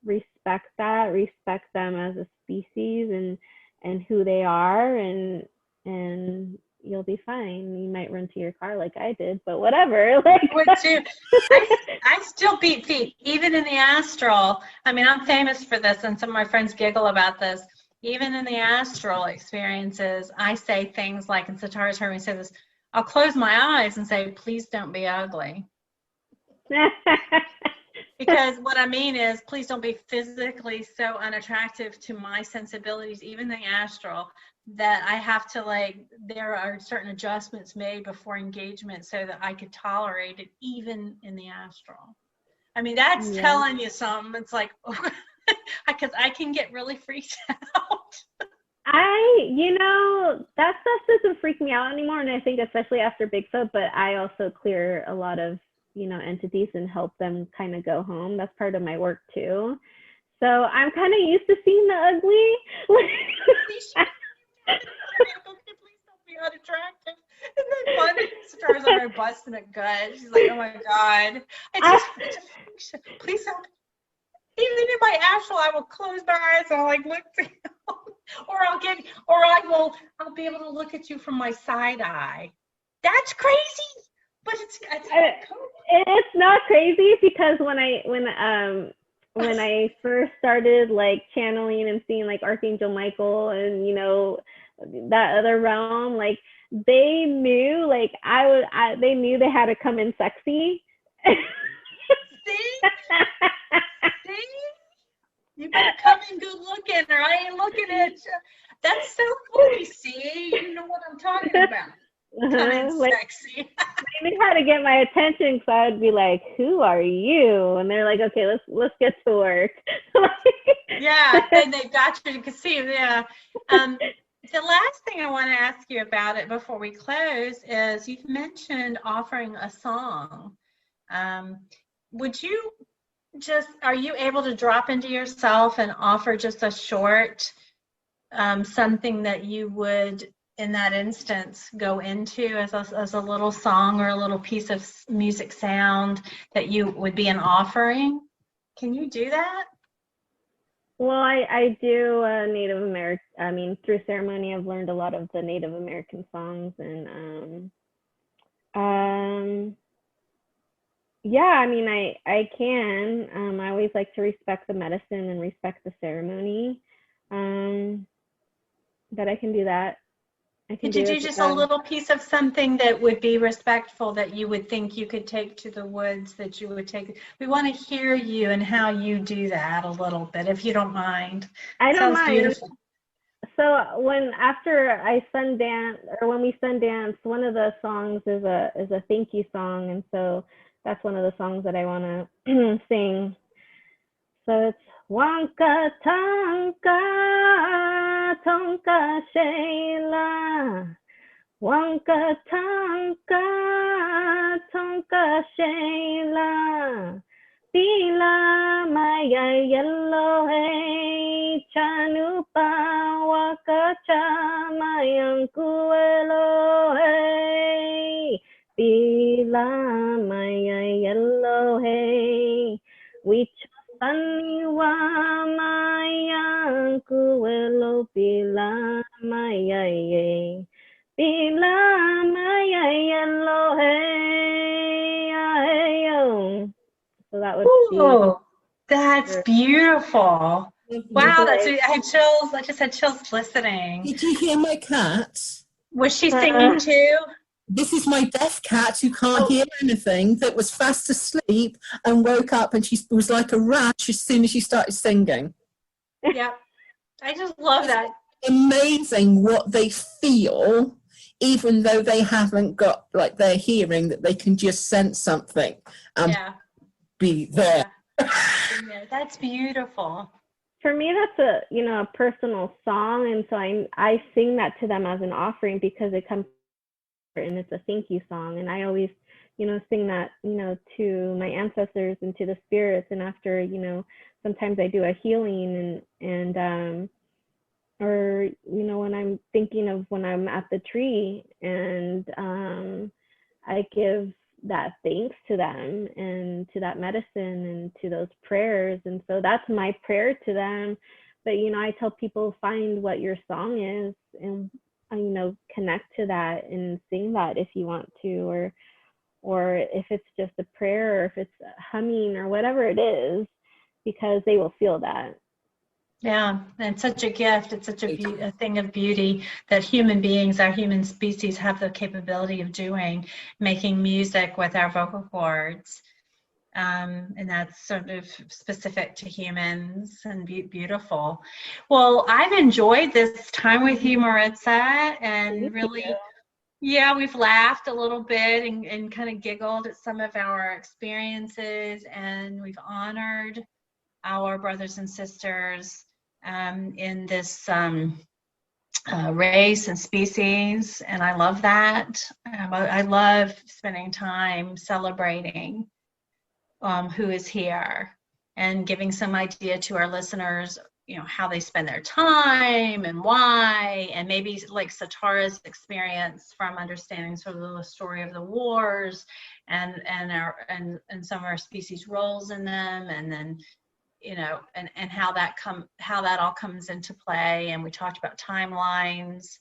respect them as a species, and who they are, and you'll be fine. You might run to your car like I did, but whatever. Like, would too. I still beat feet, even in the astral. I mean, I'm famous for this, and some of my friends giggle about this. Even in the astral experiences, I say things like, and Satara's heard me say this, I'll close my eyes and say, please don't be ugly. Because what I mean is, please don't be physically so unattractive to my sensibilities, even the astral, that I have to, like, there are certain adjustments made before engagement so that I could tolerate it, even in the astral. I mean, that's telling you something. It's like, because I can get really freaked out. That stuff doesn't freak me out anymore. And I think especially after Bigfoot, but I also clear a lot of, entities and help them kind of go home. That's part of my work too. So I'm kind of used to seeing the ugly. Please don't be unattractive. And then one stars on her busting it good. She's like, oh my God. It's a fiction. Please don't. Even in my astral, I will close my eyes and I'll like look to you. I'll be able to look at you from my side eye. That's crazy. But it's not crazy, because when I first started like channeling and seeing like Archangel Michael and that other realm, like they knew like they knew they had to come in sexy. See? You better come in good looking, or I ain't looking at you. That's so funny. See, you know what I'm talking about. Come in sexy. They knew how to get my attention, because I would be like, "Who are you?" And they're like, "Okay, let's get to work." Yeah, then they got you. You can see, yeah. The last thing I want to ask you about it before we close is, you've mentioned offering a song. Would you are you able to drop into yourself and offer just a short something that you would, in that instance, go into as a little song or a little piece of music sound that you would be an offering? Can you do that? Well, I do Native American. Through ceremony, I've learned a lot of the Native American songs, and I can. I always like to respect the medicine and respect the ceremony. That I can do that. Could you do just a little piece of something that would be respectful, that you would think you could take to the woods, that you would take? We want to hear you and how you do that a little bit, if you don't mind. I don't mind. Beautiful. So when we Sundance, one of the songs is a thank you song, and so that's one of the songs that I want to sing. So it's Wanka Tonka Tonka Shayla Wanka tanka tonka shela Bila maya yellow hey chanupa wakacha mayang kuelo hey Bila maya yellow hey which sunny wa mayang kuelo bila maya ye Bila maya yellow hey hey yo. So that would Ooh, that's beautiful. Wow, like, I had chills. I just had chills listening. Did you hear my cat? Was she singing too? This is my deaf cat who can't hear anything, that was fast asleep and woke up, and she was like a rash as soon as she started singing. Yeah, I just love that. Amazing what they feel, even though they haven't got like their hearing, that they can just sense something and be there. Yeah, that's beautiful. For me, that's a personal song, and so I sing that to them as an offering because it comes and it's a thank you song, and I always sing that to my ancestors and to the spirits, and after sometimes I do a healing and or when I'm thinking of when I'm at the tree and I give that thanks to them and to that medicine and to those prayers, and so that's my prayer to them. But I tell people, find what your song is and connect to that and sing that if you want to, or if it's just a prayer or if it's humming or whatever it is, because they will feel that. Yeah, and such a gift. It's such a thing of beauty that human beings, our human species, have the capability of doing, making music with our vocal cords. And that's sort of specific to humans and beautiful. Well, I've enjoyed this time with you, Maritza, and really, yeah, we've laughed a little bit and kind of giggled at some of our experiences, and we've honored our brothers and sisters in this race and species, and I love that. I love spending time celebrating who is here and giving some idea to our listeners, how they spend their time and why, and maybe like Satara's experience from understanding sort of the story of the wars and some of our species roles in them, and then and how that all comes into play. And we talked about timelines,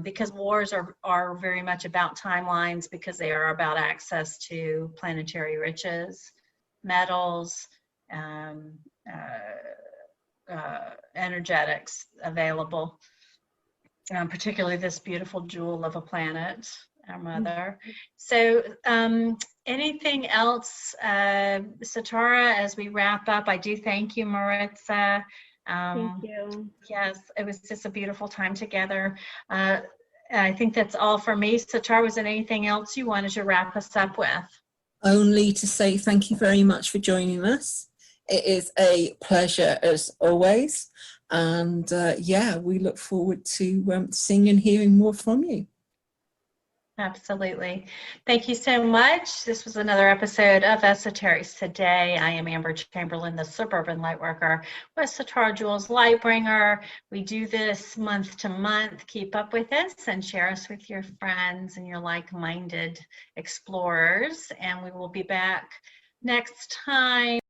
because wars are very much about timelines, because they are about access to planetary riches, metals, energetics available, particularly this beautiful jewel of a planet, our mother. So anything else, Satara, as we wrap up? I do thank you, Maritza. Thank you. Yes, it was just a beautiful time together. I think that's all for me. Satara, was there anything else you wanted to wrap us up with? Only to say thank you very much for joining us. It is a pleasure as always. And we look forward to seeing and hearing more from you. Absolutely. Thank you so much. This was another episode of Esoterics Today. I am Amber Chamberlain, the Suburban Lightworker with Satara Jewels Lightbringer. We do this month to month. Keep up with us and share us with your friends and your like-minded explorers. And we will be back next time.